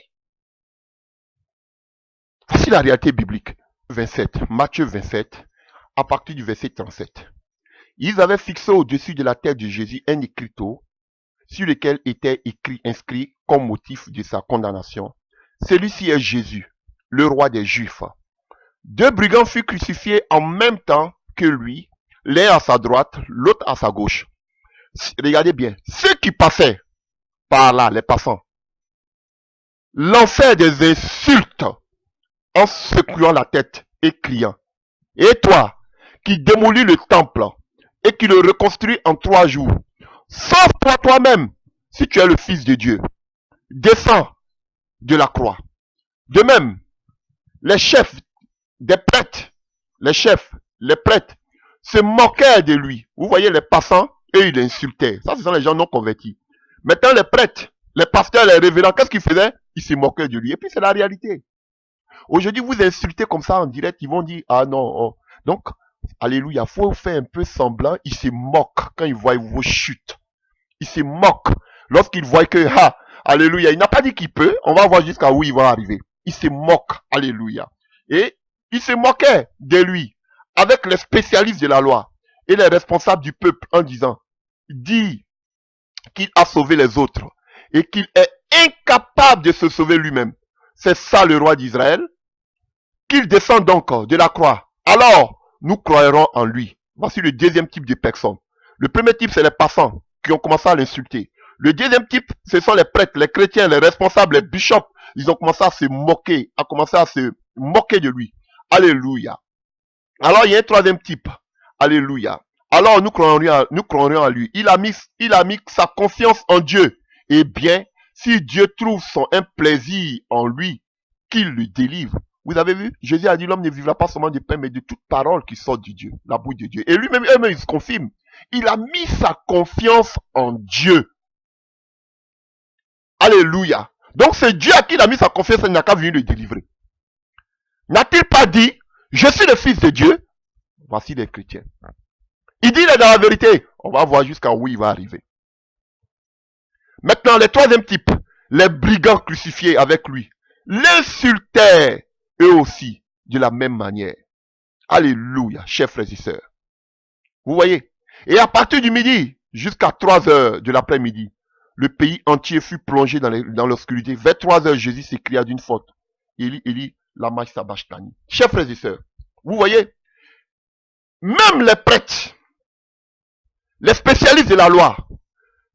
Voici la réalité biblique. 27, Matthieu 27, à partir du verset 37. Ils avaient fixé au-dessus de la tête de Jésus un écriteau sur lequel était inscrit comme motif de sa condamnation. Celui-ci est Jésus, le roi des Juifs. Deux brigands furent crucifiés en même temps que lui, l'un à sa droite, l'autre à sa gauche. Regardez bien, ceux qui passaient par là, les passants, lançaient des insultes en secouant la tête et criant. Et toi, qui démolis le temple et qui le reconstruis en 3 jours, sauve-toi toi-même si tu es le Fils de Dieu. Descends de la croix. De même, les chefs des prêtres, les prêtres se moquaient de lui. Vous voyez les passants et ils l'insultaient. Ça, ce sont les gens non convertis. Maintenant, les prêtres, les pasteurs, les révérends, qu'est-ce qu'ils faisaient? Ils se moquaient de lui. Et puis, c'est la réalité. Aujourd'hui, vous insultez comme ça en direct, ils vont dire, ah non. Oh. Donc, alléluia, faut faire un peu semblant. Ils se moquent quand ils voient vos chutes. Ils se moquent lorsqu'ils voient que, alléluia, il n'a pas dit qu'il peut. On va voir jusqu'à où il va arriver. Il se moque, alléluia. Et il se moquait de lui avec les spécialistes de la loi et les responsables du peuple en disant, dit qu'il a sauvé les autres et qu'il est incapable de se sauver lui-même. C'est ça le roi d'Israël. Qu'il descend donc de la croix. Alors, nous croirons en lui. Voici le deuxième type de personnes. Le premier type, c'est les passants qui ont commencé à l'insulter. Le deuxième type, ce sont les prêtres, les chrétiens, les responsables, les bishops. Ils ont commencé à se moquer, de lui. Alléluia. Alors, il y a un troisième type. Alléluia. alors nous croirions à lui. Il a mis sa confiance en Dieu. Eh bien, si Dieu trouve un plaisir en lui, qu'il le délivre. Vous avez vu? Jésus a dit l'homme ne vivra pas seulement de pain, mais de toute parole qui sort de Dieu, la bouche de Dieu. Et lui-même, il se confirme. Il a mis sa confiance en Dieu. Alléluia. Donc c'est Dieu à qui il a mis sa confiance, il n'a qu'à venir le délivrer. N'a-t-il pas dit, je suis le fils de Dieu? Voici les chrétiens. Il dit, il est dans la vérité. On va voir jusqu'à où il va arriver. Maintenant, le troisième type, les brigands crucifiés avec lui, l'insultèrent eux aussi de la même manière. Alléluia, chers frères et sœurs. Vous voyez? Et à partir du midi, jusqu'à 3 heures de l'après-midi, le pays entier fut plongé dans l'obscurité. Vers 3 heures, Jésus s'écria d'une faute. Élie, lama sabachthani. Chers frères et sœurs, vous voyez? Même les prêtres, les spécialistes de la loi,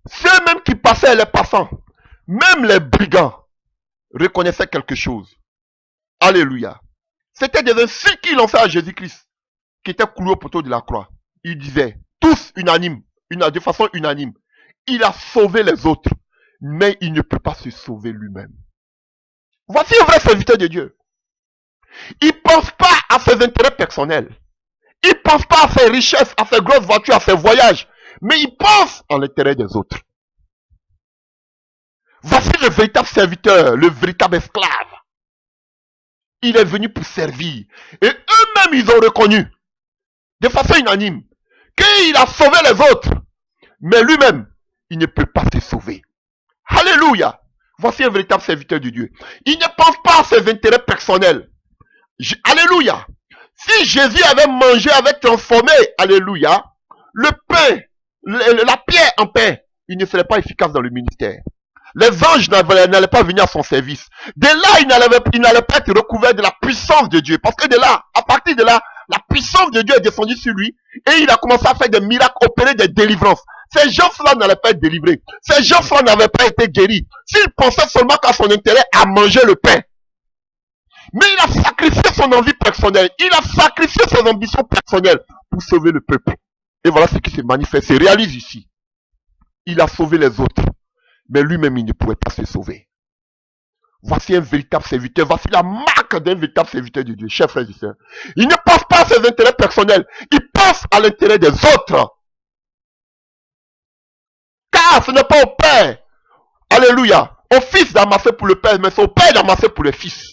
ceux-mêmes qui passaient les passants, même les brigands, reconnaissaient quelque chose. Alléluia. C'était des insultes qu'ils lançaient à Jésus-Christ, qui était cloué au poteau de la croix. Ils disaient, tous unanimes, de façon unanime, il a sauvé les autres, mais il ne peut pas se sauver lui-même. Voici un vrai serviteur de Dieu. Il ne pense pas à ses intérêts personnels. Il ne pense pas à ses richesses, à ses grosses voitures, à ses voyages, mais il pense à l'intérêt des autres. Voici le véritable serviteur, le véritable esclave. Il est venu pour servir. Et eux-mêmes, ils ont reconnu, de façon unanime, qu'il a sauvé les autres. Mais lui-même, il ne peut pas se sauver. Alléluia. Voici un véritable serviteur de Dieu. Il ne pense pas à ses intérêts personnels. Alléluia. Si Jésus avait mangé, avait transformé, alléluia, le pain, la pierre en pain, il ne serait pas efficace dans le ministère. Les anges n'allaient pas venir à son service. De là, il n'allait pas être recouvert de la puissance de Dieu. Parce que de là, à partir de là, la puissance de Dieu est descendue sur lui et il a commencé à faire des miracles, opérer des délivrances. Ces gens-là n'allaient pas être délivrés. Ces gens-là n'avaient pas été guéris. S'il pensait seulement qu'à son intérêt à manger le pain. Mais il a sacrifié son envie personnelle. Il a sacrifié ses ambitions personnelles pour sauver le peuple. Et voilà ce qui se manifeste, se réalise ici. Il a sauvé les autres. Mais lui-même, il ne pouvait pas se sauver. Voici un véritable serviteur. Voici la marque d'un véritable serviteur de Dieu, chers frères et sœurs. Il ne pense pas à ses intérêts personnels. Il pense à l'intérêt des autres. Car ce n'est pas au Père, alléluia, au Fils d'amasser pour le Père, mais c'est au Père d'amasser pour le Fils.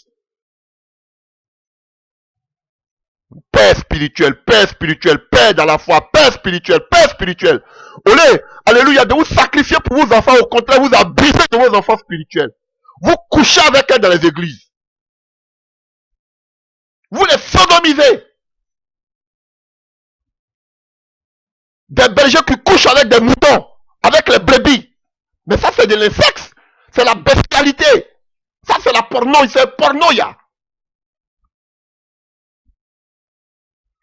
Père spirituel, Père dans la foi, Père spirituel, Père spirituel. Au lieu, alléluia, de vous sacrifier pour vos enfants, au contraire, vous abusez de vos enfants spirituels. Vous couchez avec eux dans les églises. Vous les sodomisez. Des bergers qui couchent avec des moutons, avec les brebis. Mais ça, c'est de l'insexe. C'est la bestialité. Ça, c'est la porno, c'est pornoïa.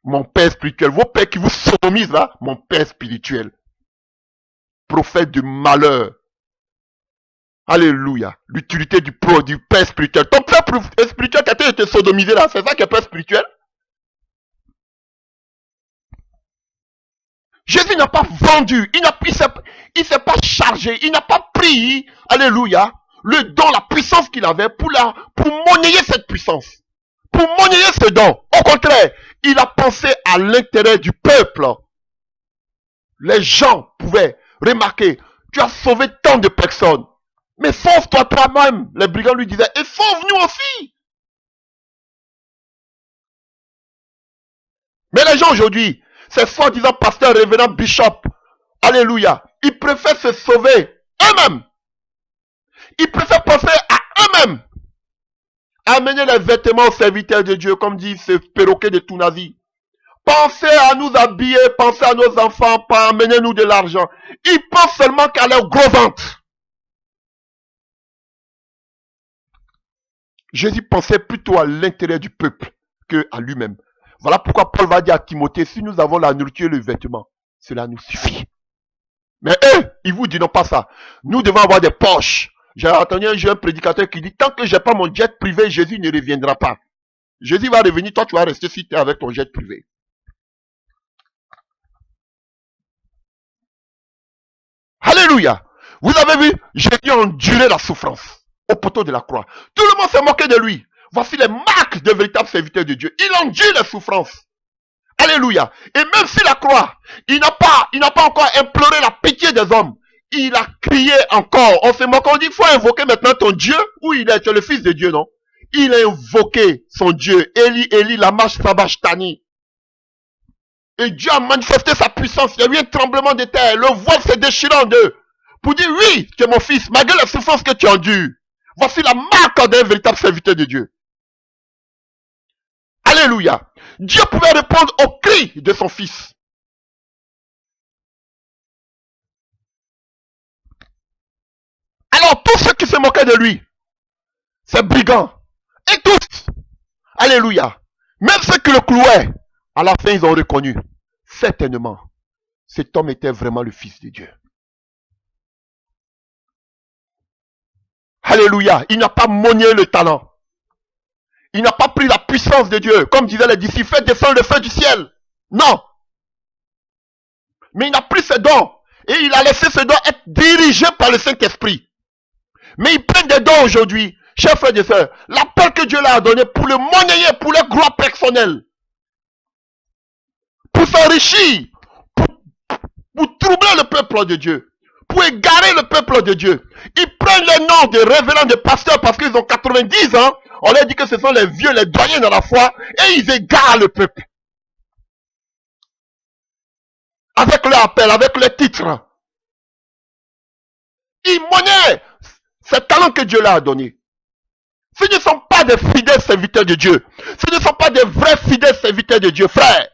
Mon père spirituel, vos pères qui vous sodomisent là, mon père spirituel. Prophète du malheur. Alléluia. L'utilité du père spirituel. Ton père spirituel qui a été sodomisé là, c'est ça qui est père spirituel? Jésus n'a pas vendu, il s'est pas chargé, il n'a pas pris, alléluia, le don, la puissance qu'il avait pour monnayer cette puissance, pour monnayer ce don. Au contraire, il a pensé à l'intérêt du peuple. Les gens pouvaient remarquer, tu as sauvé tant de personnes, mais sauve-toi toi-même. Les brigands lui disaient, et sauve-nous aussi. Mais les gens aujourd'hui, ces soi-disant pasteurs, révérends, bishops, alléluia, ils préfèrent se sauver eux-mêmes. Ils préfèrent penser à eux-mêmes. Amener les vêtements aux serviteurs de Dieu, comme dit ce perroquet de Tounazi. Pensez à nous habiller, pensez à nos enfants, pas amener-nous de l'argent. Ils pensent seulement qu'à leur gros ventre. Jésus pensait plutôt à l'intérêt du peuple qu'à lui-même. Voilà pourquoi Paul va dire à Timothée, si nous avons la nourriture et le vêtement, cela nous suffit. Mais eux, ils vous diront pas ça. Nous devons avoir des poches. J'ai entendu un jeune prédicateur qui dit, tant que j'ai pas mon jet privé, Jésus ne reviendra pas. Jésus va revenir, toi tu vas rester si tu es avec ton jet privé. Alléluia. Vous avez vu, Jésus a enduré la souffrance au poteau de la croix. Tout le monde s'est moqué de lui. Voici les marques de véritable serviteur de Dieu. Il endure la souffrance. Alléluia. Et même sur la croix, il n'a pas encore imploré la pitié des hommes. Il a crié encore. On s'est moqué, on dit, il faut invoquer maintenant ton Dieu. Où il est? Tu es le fils de Dieu, non? Il a invoqué son Dieu. Eli, Eli, lama sabachthani. Et Dieu a manifesté sa puissance. Il y a eu un tremblement de terre. Le voile s'est déchiré en deux. Pour dire, oui, tu es mon fils, malgré la souffrance que tu endures. Voici la marque d'un véritable serviteur de Dieu. Alléluia. Dieu pouvait répondre au cri de son fils. Alors tous ceux qui se moquaient de lui, ces brigands, et tous, alléluia, même ceux qui le clouaient, à la fin ils ont reconnu, certainement, cet homme était vraiment le fils de Dieu. Alléluia, il n'a pas monié le talent. Il n'a pas pris la puissance de Dieu, comme disaient les disciples, faites descendre le feu du ciel. Non. Mais il a pris ce don, et il a laissé ce don être dirigé par le Saint-Esprit. Mais il prend des dons aujourd'hui, chers frères et sœurs. L'appel que Dieu leur a donné pour le monnayer, pour leur gloire personnelle. Pour s'enrichir, pour troubler le peuple de Dieu. Pour égarer le peuple de Dieu. Ils prennent les noms de révérends, de pasteurs parce qu'ils ont 90 ans. On leur dit que ce sont les vieux, les doyens dans la foi. Et ils égarent le peuple. Avec leur appel, avec leur titre. Ils monnaient ce talent que Dieu leur a donné. Ce ne sont pas des fidèles serviteurs de Dieu. Ce ne sont pas des vrais fidèles serviteurs de Dieu, frère.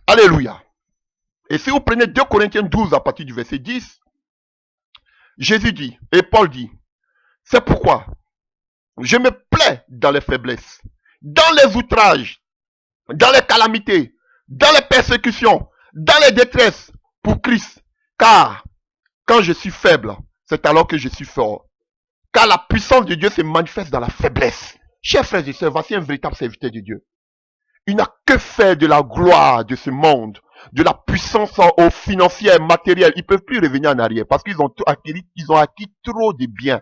Alléluia. Et si vous prenez 2 Corinthiens 12 à partir du verset 10, Jésus dit, et Paul dit, c'est pourquoi je me plais dans les faiblesses, dans les outrages, dans les calamités, dans les persécutions, dans les détresses pour Christ. Car quand je suis faible, c'est alors que je suis fort. Car la puissance de Dieu se manifeste dans la faiblesse. Chers frères et sœurs, voici un véritable serviteur de Dieu. Il n'a que faire de la gloire de ce monde, de la puissance financière, matérielle. Ils ne peuvent plus revenir en arrière parce qu'ils ont acquis trop de biens.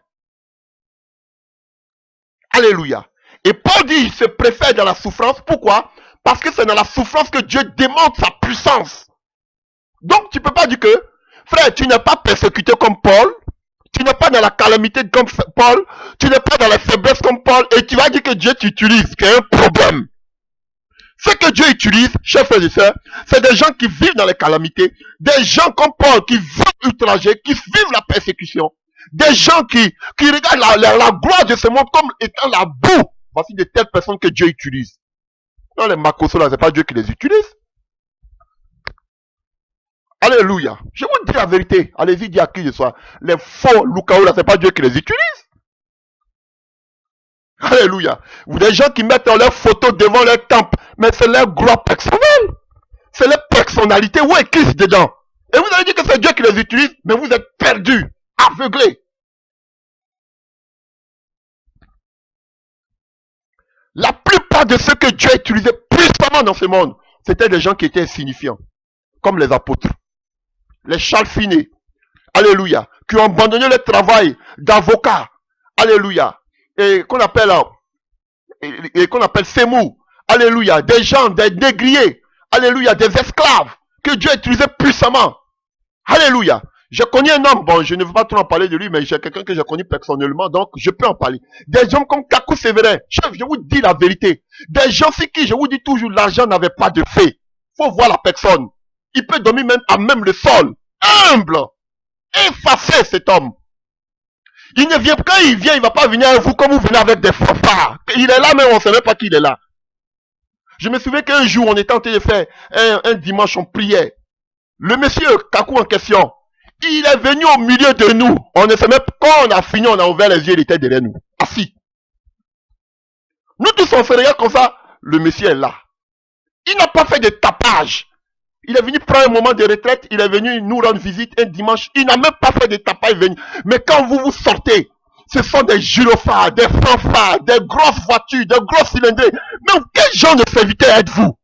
Alléluia. Et Paul dit, il se préfère dans la souffrance. Pourquoi? Parce que c'est dans la souffrance que Dieu démontre sa puissance. Donc tu ne peux pas dire que, frère, tu n'es pas persécuté comme Paul. Tu n'es pas dans la calamité comme Paul. Tu n'es pas dans la faiblesse comme Paul. Et tu vas dire que Dieu t'utilise, qu'il y a un problème. Ce que Dieu utilise, chers frères et sœurs, c'est des gens qui vivent dans les calamités, des gens comme Paul qui vivent outragés, qui vivent la persécution, des gens qui regardent la gloire de ce monde comme étant la boue. Voici de telles personnes que Dieu utilise. Non, les Makoso là, c'est pas Dieu qui les utilise. Alléluia. Je vous dis la vérité. Allez-y, dis à qui je sois. Les faux Lukao là, c'est pas Dieu qui les utilise. Alléluia. Ou des gens qui mettent leurs photos devant leur temple, mais c'est leur gloire personnelle. C'est leur personnalité. Où est Christ dedans? Et vous allez dire que c'est Dieu qui les utilise, mais vous êtes perdus, aveuglés. La plupart de ceux que Dieu a utilisés puissamment dans ce monde, c'était des gens qui étaient insignifiants, comme les apôtres, les Charles Finet, alléluia, qui ont abandonné le travail d'avocat, alléluia, et qu'on appelle Semou, alléluia, des gens, des négriers, alléluia, des esclaves, que Dieu a utilisés puissamment, alléluia. Je connais un homme, bon, je ne veux pas trop en parler de lui, mais j'ai quelqu'un que je connais personnellement, donc je peux en parler. Des hommes comme Kakou Sévérin, chef, je vous dis la vérité. Des gens sur qui, je vous dis toujours, l'argent n'avait pas de fait. Faut voir la personne. Il peut dormir même à même le sol. Humble. Effacé, cet homme. Il ne vient, quand il vient, il ne va pas venir avec vous comme vous venez avec des fanfares. Il est là, mais on ne sait même pas qu'il est là. Je me souviens qu'un jour, on était en train de faire un dimanche, on priait. Le monsieur Kakou en question, il est venu au milieu de nous. On ne sait même pas, quand on a fini, on a ouvert les yeux, il était derrière nous. Assis. Nous tous, on se regarde comme ça. Le monsieur est là. Il n'a pas fait de tapage. Il est venu prendre un moment de retraite. Il est venu nous rendre visite un dimanche. Il n'a même pas fait de tapage. Mais quand vous sortez, ce sont des gyrophares, des fanfares, des grosses voitures, des grosses cylindrées. Mais quel genre de serviteur êtes-vous?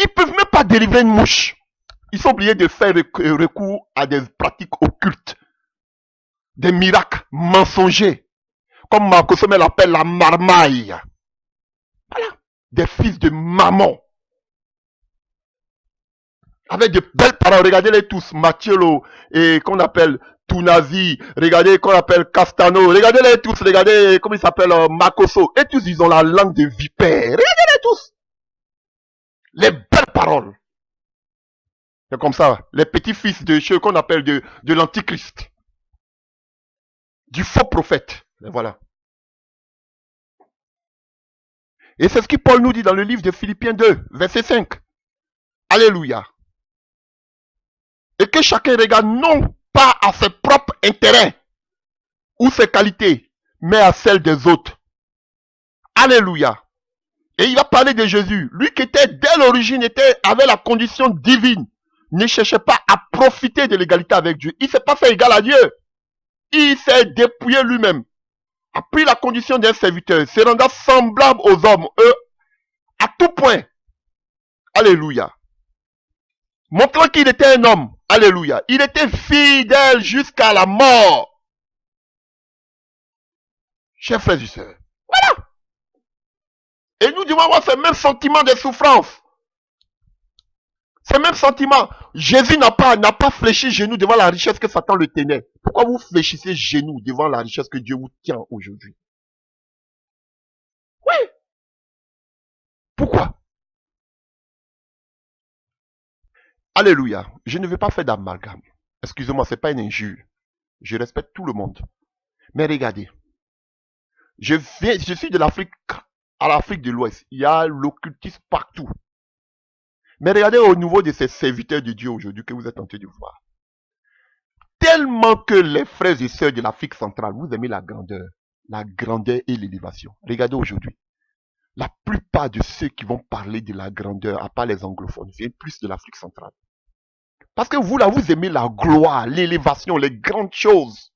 Ils ne peuvent même pas délivrer une mouche. Ils sont obligés de faire recours à des pratiques occultes, des miracles mensongers, comme Marco Sommet l'appelle la marmaille. Voilà, des fils de maman. Avec de belles paroles, regardez-les tous, Mathiolo, et qu'on appelle Tounazi, regardez qu'on appelle Castano, regardez-les tous, regardez comment il s'appelle Makoso, et tous ils ont la langue de vipère, regardez-les tous. Les belles paroles. C'est comme ça, les petits-fils de ceux qu'on appelle de l'antichrist, du faux prophète, et voilà. Et c'est ce que Paul nous dit dans le livre de Philippiens 2, verset 5. Alléluia. Et que chacun regarde non pas à ses propres intérêts ou ses qualités, mais à celles des autres. Alléluia. Et il va parler de Jésus. Lui qui était, dès l'origine, avait la condition divine. Ne cherchait pas à profiter de l'égalité avec Dieu. Il ne s'est pas fait égal à Dieu. Il s'est dépouillé lui-même. A pris la condition d'un serviteur. Se rendant semblable aux hommes. Eux, à tout point. Alléluia. Montrant qu'il était un homme. Alléluia. Il était fidèle jusqu'à la mort. Chers frères et sœurs. Voilà. Et nous devons avoir ce même sentiment de souffrance. Ce même sentiment. Jésus n'a pas fléchi genou devant la richesse que Satan le tenait. Pourquoi vous fléchissez genou devant la richesse que Dieu vous tient aujourd'hui? Oui. Pourquoi? Alléluia. Je ne veux pas faire d'amalgame. Excusez-moi, ce n'est pas une injure. Je respecte tout le monde. Mais regardez. Je suis de l'Afrique à l'Afrique de l'Ouest. Il y a l'occultisme partout. Mais regardez au niveau de ces serviteurs de Dieu aujourd'hui que vous êtes en train de voir. Tellement que les frères et sœurs de l'Afrique centrale, vous aimez la grandeur et l'élévation. Regardez aujourd'hui. La plupart de ceux qui vont parler de la grandeur, à part les anglophones, viennent plus de l'Afrique centrale. Parce que vous, là, vous aimez la gloire, l'élévation, les grandes choses.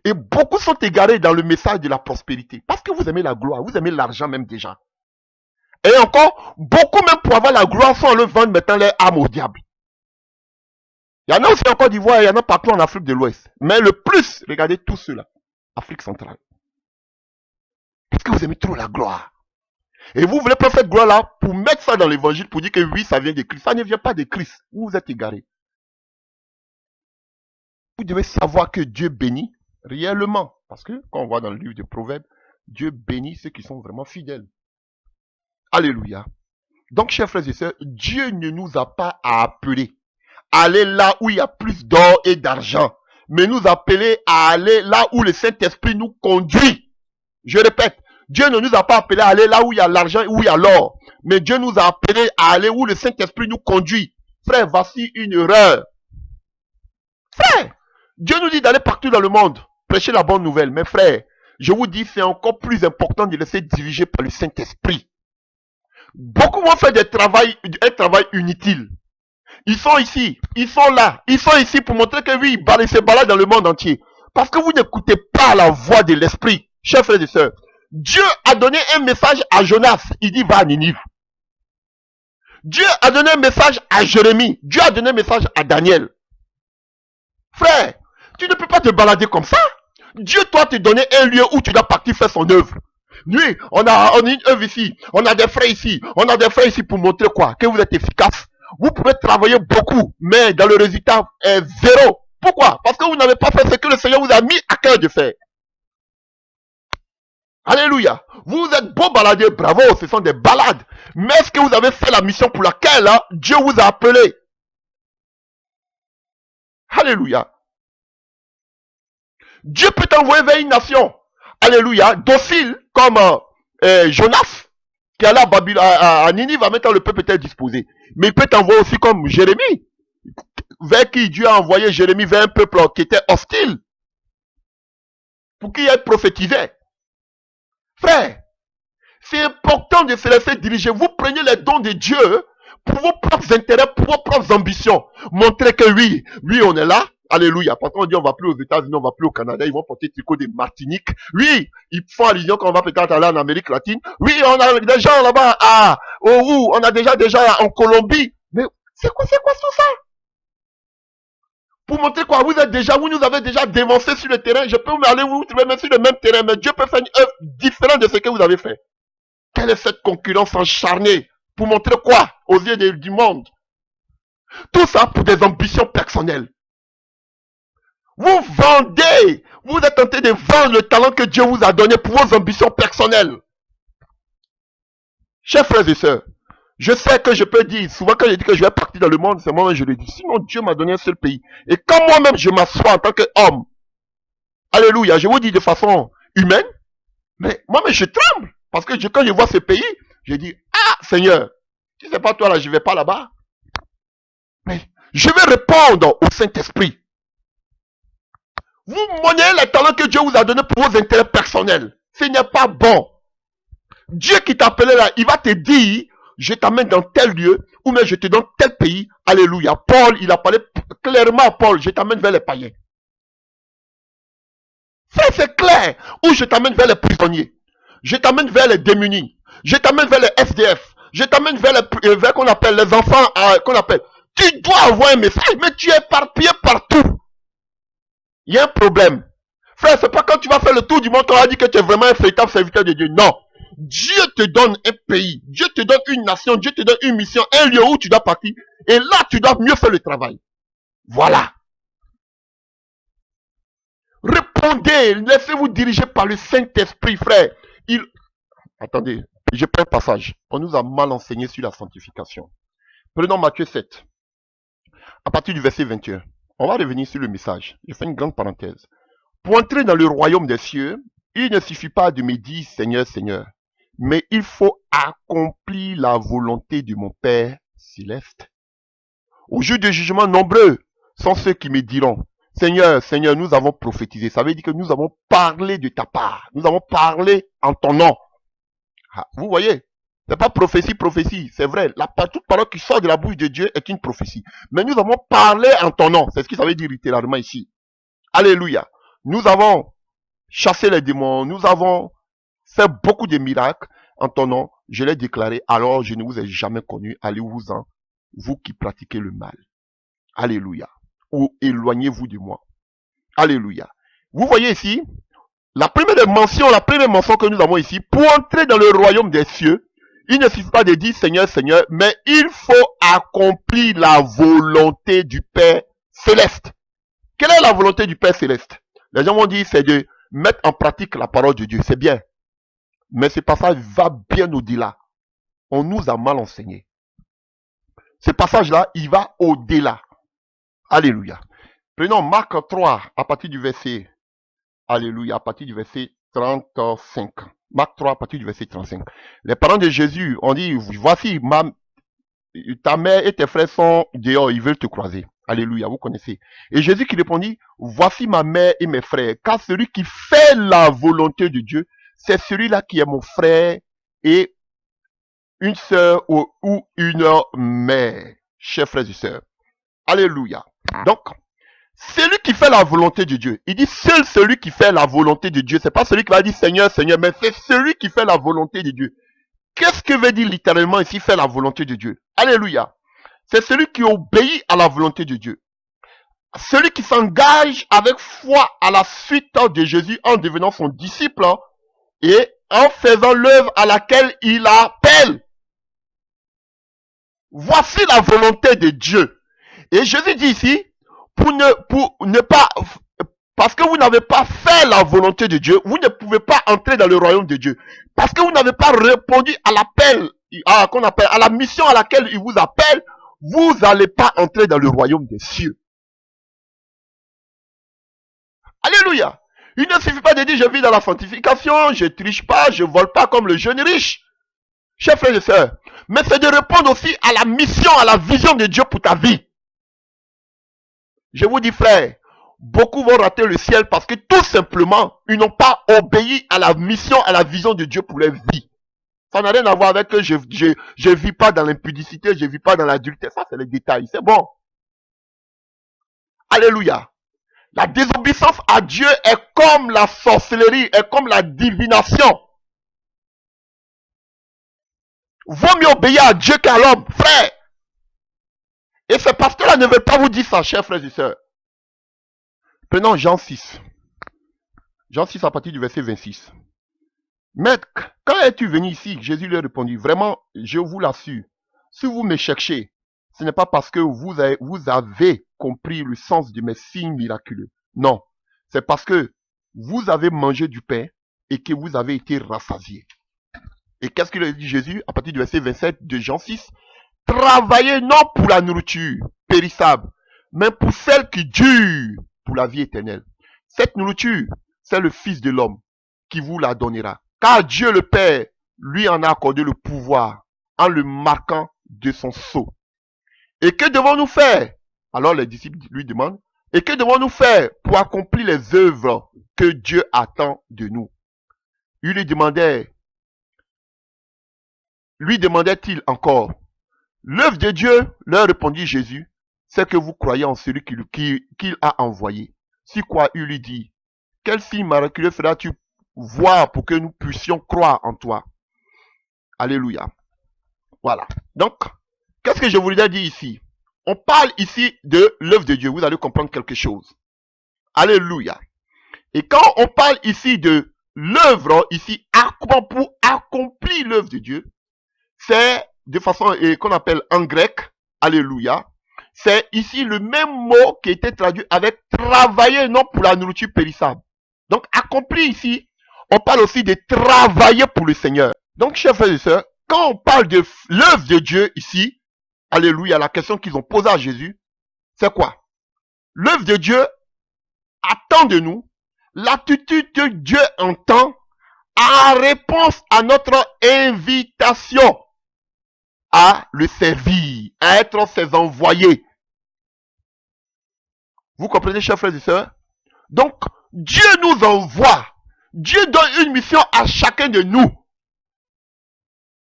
Et beaucoup sont égarés dans le message de la prospérité. Parce que vous aimez la gloire, vous aimez l'argent même déjà. Et encore, beaucoup même pour avoir la gloire sont en le vendre mettant les âmes au diable. Il y en a aussi en Côte d'Ivoire, il y en a partout en Afrique de l'Ouest. Mais le plus, regardez tous ceux-là, Afrique centrale. Parce que vous aimez trop la gloire. Et vous voulez prendre cette gloire-là pour mettre ça dans l'évangile, pour dire que oui, ça vient de Christ. Ça ne vient pas de Christ. Vous êtes égarés. Vous devez savoir que Dieu bénit réellement. Parce que, quand on voit dans le livre des Proverbes, Dieu bénit ceux qui sont vraiment fidèles. Alléluia. Donc, chers frères et sœurs, Dieu ne nous a pas appelés à aller là où il y a plus d'or et d'argent, mais nous appeler à aller là où le Saint-Esprit nous conduit. Je répète, Dieu ne nous a pas appelés à aller là où il y a l'argent, où il y a l'or, mais Dieu nous a appelés à aller où le Saint-Esprit nous conduit. Frère, voici une erreur. Frère, Dieu nous dit d'aller partout dans le monde, prêcher la bonne nouvelle. Mais frère, je vous dis, c'est encore plus important de laisser diriger par le Saint-Esprit. Beaucoup vont faire un travail inutile. Ils sont ici, ils sont là, ils sont ici pour montrer que oui, ils se baladent dans le monde entier. Parce que vous n'écoutez pas la voix de l'Esprit. Chers frères et sœurs, Dieu a donné un message à Jonas, il dit va à Ninive. Dieu a donné un message à Jérémie, Dieu a donné un message à Daniel. Frère, tu ne peux pas te balader comme ça. Dieu doit te donner un lieu où tu dois partir faire son œuvre. Oui, on a une œuvre ici, on a des frères ici, on a des frères ici pour montrer quoi? Que vous êtes efficace. Vous pouvez travailler beaucoup, mais dans le résultat est zéro. Pourquoi? Parce que vous n'avez pas fait ce que le Seigneur vous a mis à cœur de faire. Alléluia. Vous êtes beau balader, bravo, ce sont des balades. Mais est-ce que vous avez fait la mission pour laquelle Dieu vous a appelé? Alléluia. Dieu peut t'envoyer vers une nation. Alléluia. Docile comme Jonas, qui allait à Ninive en mettant le peuple était disposé. Mais il peut t'envoyer aussi comme Jérémie, vers qui Dieu a envoyé Jérémie vers un peuple qui était hostile, pour qu'il ait prophétisé. Frère, c'est important de se laisser diriger. Vous prenez les dons de Dieu pour vos propres intérêts, pour vos propres ambitions. Montrez que oui, on est là, Alléluia. Parce qu'on dit on va plus aux États-Unis, on va plus au Canada, ils vont porter tricot de Martinique. Oui, ils font allusion qu'on va peut-être aller en Amérique latine. Oui, on a des gens là-bas on a déjà des gens en Colombie. Mais c'est quoi tout ça? Pour montrer quoi? Vous nous avez déjà dévancé sur le terrain. Je peux aller vous trouver même sur le même terrain, mais Dieu peut faire une œuvre différente de ce que vous avez fait. Quelle est cette concurrence encharnée? Pour montrer quoi aux yeux du monde? Tout ça pour des ambitions personnelles. Vous vendez, vous êtes tenté de vendre le talent que Dieu vous a donné pour vos ambitions personnelles. Chers frères et sœurs, je sais que je peux dire, souvent quand je dis que je vais partir dans le monde, c'est moi-même je le dis. Sinon Dieu m'a donné un seul pays. Et quand moi-même je m'assois en tant qu'homme, alléluia, je vous dis de façon humaine, mais moi-même je tremble. Parce que quand je vois ce pays, je dis, ah Seigneur, si c'est pas toi là, je vais pas là-bas. Mais je vais répondre au Saint-Esprit. Vous monnayez les talents que Dieu vous a donnés pour vos intérêts personnels. Ce n'est pas bon. Dieu qui t'appelait là, il va te dire, je t'amène dans tel lieu, ou même je te donne tel pays. Alléluia. Paul, il a parlé clairement à Paul, je t'amène vers les païens. Ça, c'est clair. Ou je t'amène vers les prisonniers. Je t'amène vers les démunis. Je t'amène vers les SDF. Je t'amène vers qu'on appelle les enfants, qu'on appelle. Tu dois avoir un message, mais tu es éparpillé partout. Il y a un problème. Frère, c'est pas quand tu vas faire le tour du monde qu'on va dire que tu es vraiment un véritable serviteur de Dieu. Non. Dieu te donne un pays. Dieu te donne une nation. Dieu te donne une mission. Un lieu où tu dois partir. Et là, tu dois mieux faire le travail. Voilà. Répondez. Laissez-vous diriger par le Saint-Esprit, frère. Attendez. Je prends un passage. On nous a mal enseigné sur la sanctification. Prenons Matthieu 7. À partir du verset 21. On va revenir sur le message. Je fais une grande parenthèse. Pour entrer dans le royaume des cieux, il ne suffit pas de me dire Seigneur, Seigneur, mais il faut accomplir la volonté de mon Père céleste. Au jour du jugement, nombreux sont ceux qui me diront Seigneur, Seigneur, nous avons prophétisé. Ça veut dire que nous avons parlé de ta part. Nous avons parlé en ton nom. Ah, vous voyez, c'est pas prophétie, c'est vrai. Toute parole qui sort de la bouche de Dieu est une prophétie. Mais nous avons parlé en ton nom. C'est ce que ça veut dire littéralement ici. Alléluia. Nous avons chassé les démons. Nous avons fait beaucoup de miracles en ton nom. Je l'ai déclaré. Alors je ne vous ai jamais connu. Allez-vous-en, vous qui pratiquez le mal. Alléluia. Ou éloignez-vous de moi. Alléluia. Vous voyez ici, la première mention que nous avons ici, pour entrer dans le royaume des cieux, il ne suffit pas de dire Seigneur, Seigneur, mais il faut accomplir la volonté du Père céleste. Quelle est la volonté du Père céleste? Les gens vont dire c'est de mettre en pratique la parole de Dieu. C'est bien. Mais ce passage va bien au-delà. On nous a mal enseigné. Ce passage-là, il va au-delà. Alléluia. Prenons Marc 3 à partir du verset. Alléluia, à partir du verset 35. Marc 3 à partir du verset 35. Les parents de Jésus ont dit, voici, ta mère et tes frères sont dehors, ils veulent te croiser. Alléluia, vous connaissez. Et Jésus qui répondit, voici ma mère et mes frères, car celui qui fait la volonté de Dieu, c'est celui-là qui est mon frère et une sœur ou une mère. Chers frères et sœurs. Alléluia. Donc, celui qui fait la volonté de Dieu, il dit seul celui qui fait la volonté de Dieu, c'est pas celui qui va dire Seigneur, Seigneur, mais c'est celui qui fait la volonté de Dieu. Qu'est-ce que veut dire littéralement ici faire la volonté de Dieu? Alléluia. C'est celui qui obéit à la volonté de Dieu. Celui qui s'engage avec foi à la suite de Jésus en devenant son disciple et en faisant l'œuvre à laquelle il appelle. Voici la volonté de Dieu. Et Jésus dit ici, pour ne pas, parce que vous n'avez pas fait la volonté de Dieu, vous ne pouvez pas entrer dans le royaume de Dieu. Parce que vous n'avez pas répondu à l'appel, à la mission à laquelle il vous appelle, vous n'allez pas entrer dans le royaume des cieux. Alléluia. Il ne suffit pas de dire je vis dans la sanctification, je triche pas, je vole pas comme le jeune riche. Chers frères et sœurs, mais c'est de répondre aussi à la mission, à la vision de Dieu pour ta vie. Je vous dis frère, beaucoup vont rater le ciel parce que tout simplement, ils n'ont pas obéi à la mission, à la vision de Dieu pour leur vie. Ça n'a rien à voir avec que je vis pas dans l'impudicité, je vis pas dans l'adultère. Ça, c'est les détails. C'est bon. Alléluia. La désobéissance à Dieu est comme la sorcellerie, est comme la divination. Vaut mieux obéir à Dieu qu'à l'homme, frère. Et ces pasteurs-là ne veulent pas vous dire ça, chers frères et sœurs. Prenons Jean 6. Jean 6 à partir du verset 26. Maître, quand es-tu venu ici? Jésus lui a répondu, vraiment, je vous l'assure, si vous me cherchez, ce n'est pas parce que vous avez compris le sens de mes signes miraculeux. Non, c'est parce que vous avez mangé du pain et que vous avez été rassasiés. Et qu'est-ce qu'il a dit Jésus à partir du verset 27 de Jean 6? Travaillez non pour la nourriture périssable, mais pour celle qui dure pour la vie éternelle. Cette nourriture, c'est le Fils de l'homme qui vous la donnera. Car Dieu le Père lui en a accordé le pouvoir en le marquant de son sceau. Et que devons-nous faire? Alors les disciples lui demandent, et que devons-nous faire pour accomplir les œuvres que Dieu attend de nous? Lui demandait-il encore, l'œuvre de Dieu, leur répondit Jésus, c'est que vous croyez en celui qu'il a envoyé. Si quoi il lui dit, quel signe miraculeux feras-tu voir pour que nous puissions croire en toi? Alléluia. Voilà. Donc, qu'est-ce que je voulais dire ici? On parle ici de l'œuvre de Dieu. Vous allez comprendre quelque chose. Alléluia. Et quand on parle ici de l'œuvre, ici, pour accomplir l'œuvre de Dieu, c'est de façon qu'on appelle en grec, alléluia, c'est ici le même mot qui a été traduit avec travailler, non pour la nourriture périssable. Donc, accomplir ici, on parle aussi de travailler pour le Seigneur. Donc, chers frères et sœurs, quand on parle de l'œuvre de Dieu ici, alléluia, la question qu'ils ont posée à Jésus, c'est quoi? L'œuvre de Dieu attend de nous, l'attitude que Dieu entend en réponse à notre invitation à le servir, à être ses envoyés. Vous comprenez, chers frères et sœurs? Donc, Dieu nous envoie. Dieu donne une mission à chacun de nous.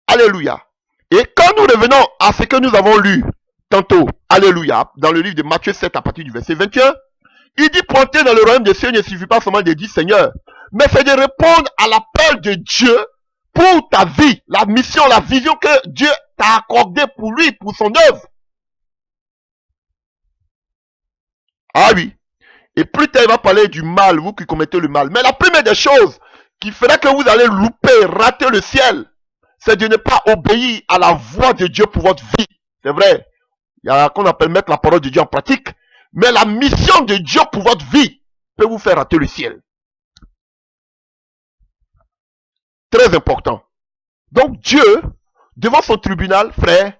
Alléluia. Et quand nous revenons à ce que nous avons lu tantôt, alléluia, dans le livre de Matthieu 7 à partir du verset 21, il dit pointer dans le royaume des cieux ne suffit pas seulement de dire Seigneur, mais c'est de répondre à l'appel de Dieu pour ta vie, la mission, la vision que Dieu t'a accordée pour lui, pour son œuvre. Ah oui. Et plus tard, il va parler du mal, vous qui commettez le mal. Mais la première des choses qui fera que vous allez louper, rater le ciel, c'est de ne pas obéir à la voix de Dieu pour votre vie. C'est vrai. Il y a qu'on appelle mettre la parole de Dieu en pratique. Mais la mission de Dieu pour votre vie peut vous faire rater le ciel. Très important. Donc Dieu, devant son tribunal, frère,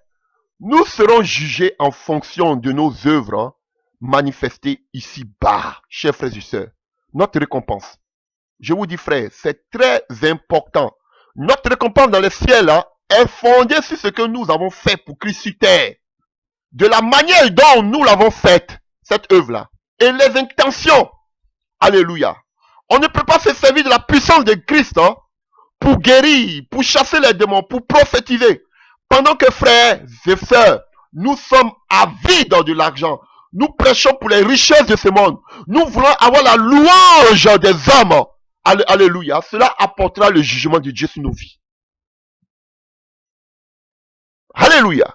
nous serons jugés en fonction de nos œuvres manifestées ici-bas, chers frères et sœurs. Notre récompense. Je vous dis, frère, c'est très important. Notre récompense dans le ciel est fondée sur ce que nous avons fait pour Christ sur terre. De la manière dont nous l'avons faite, cette œuvre-là. Et les intentions. Alléluia. On ne peut pas se servir de la puissance de Christ pour guérir, pour chasser les démons, pour prophétiser. Pendant que frères et sœurs, nous sommes avides de l'argent. Nous prêchons pour les richesses de ce monde. Nous voulons avoir la louange des hommes. Alléluia. Cela apportera le jugement de Dieu sur nos vies. Alléluia.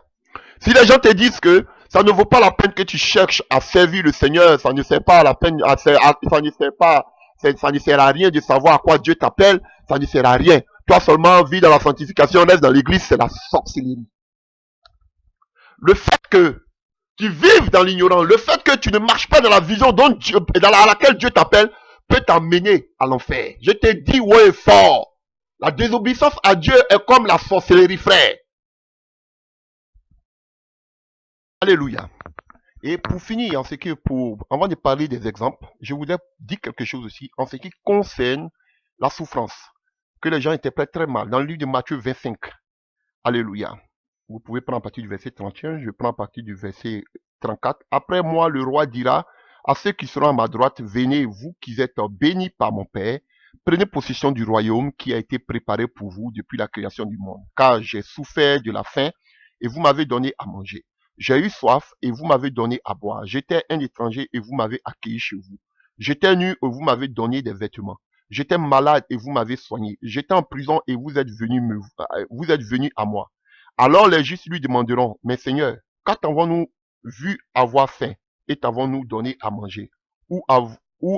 Si les gens te disent que ça ne vaut pas la peine que tu cherches à servir le Seigneur, ça ne sert pas à la peine, ça ne sert à rien de savoir à quoi Dieu t'appelle, ça ne sert à rien. Toi seulement vis dans la sanctification, reste dans l'église, c'est la sorcellerie. Le fait que tu vives dans l'ignorance, le fait que tu ne marches pas dans la vision dont Dieu, dans laquelle Dieu t'appelle, peut t'amener à l'enfer. Je te dis ouais fort. La désobéissance à Dieu est comme la sorcellerie, frère. Alléluia. Et pour finir, avant de parler des exemples, je voudrais dire quelque chose aussi en ce qui concerne la souffrance, que les gens interprètent très mal. Dans le livre de Matthieu 25, alléluia. Vous pouvez prendre à partir du verset 31, je prends à partir du verset 34. Après moi, le roi dira à ceux qui seront à ma droite, venez, vous qui êtes bénis par mon Père, prenez possession du royaume qui a été préparé pour vous depuis la création du monde. Car j'ai souffert de la faim et vous m'avez donné à manger. J'ai eu soif et vous m'avez donné à boire. J'étais un étranger et vous m'avez accueilli chez vous. J'étais nu et vous m'avez donné des vêtements. J'étais malade et vous m'avez soigné. J'étais en prison et vous êtes venu à moi. Alors les justes lui demanderont, mais Seigneur, quand avons-nous vu avoir faim et t'avons-nous donné à manger? Ou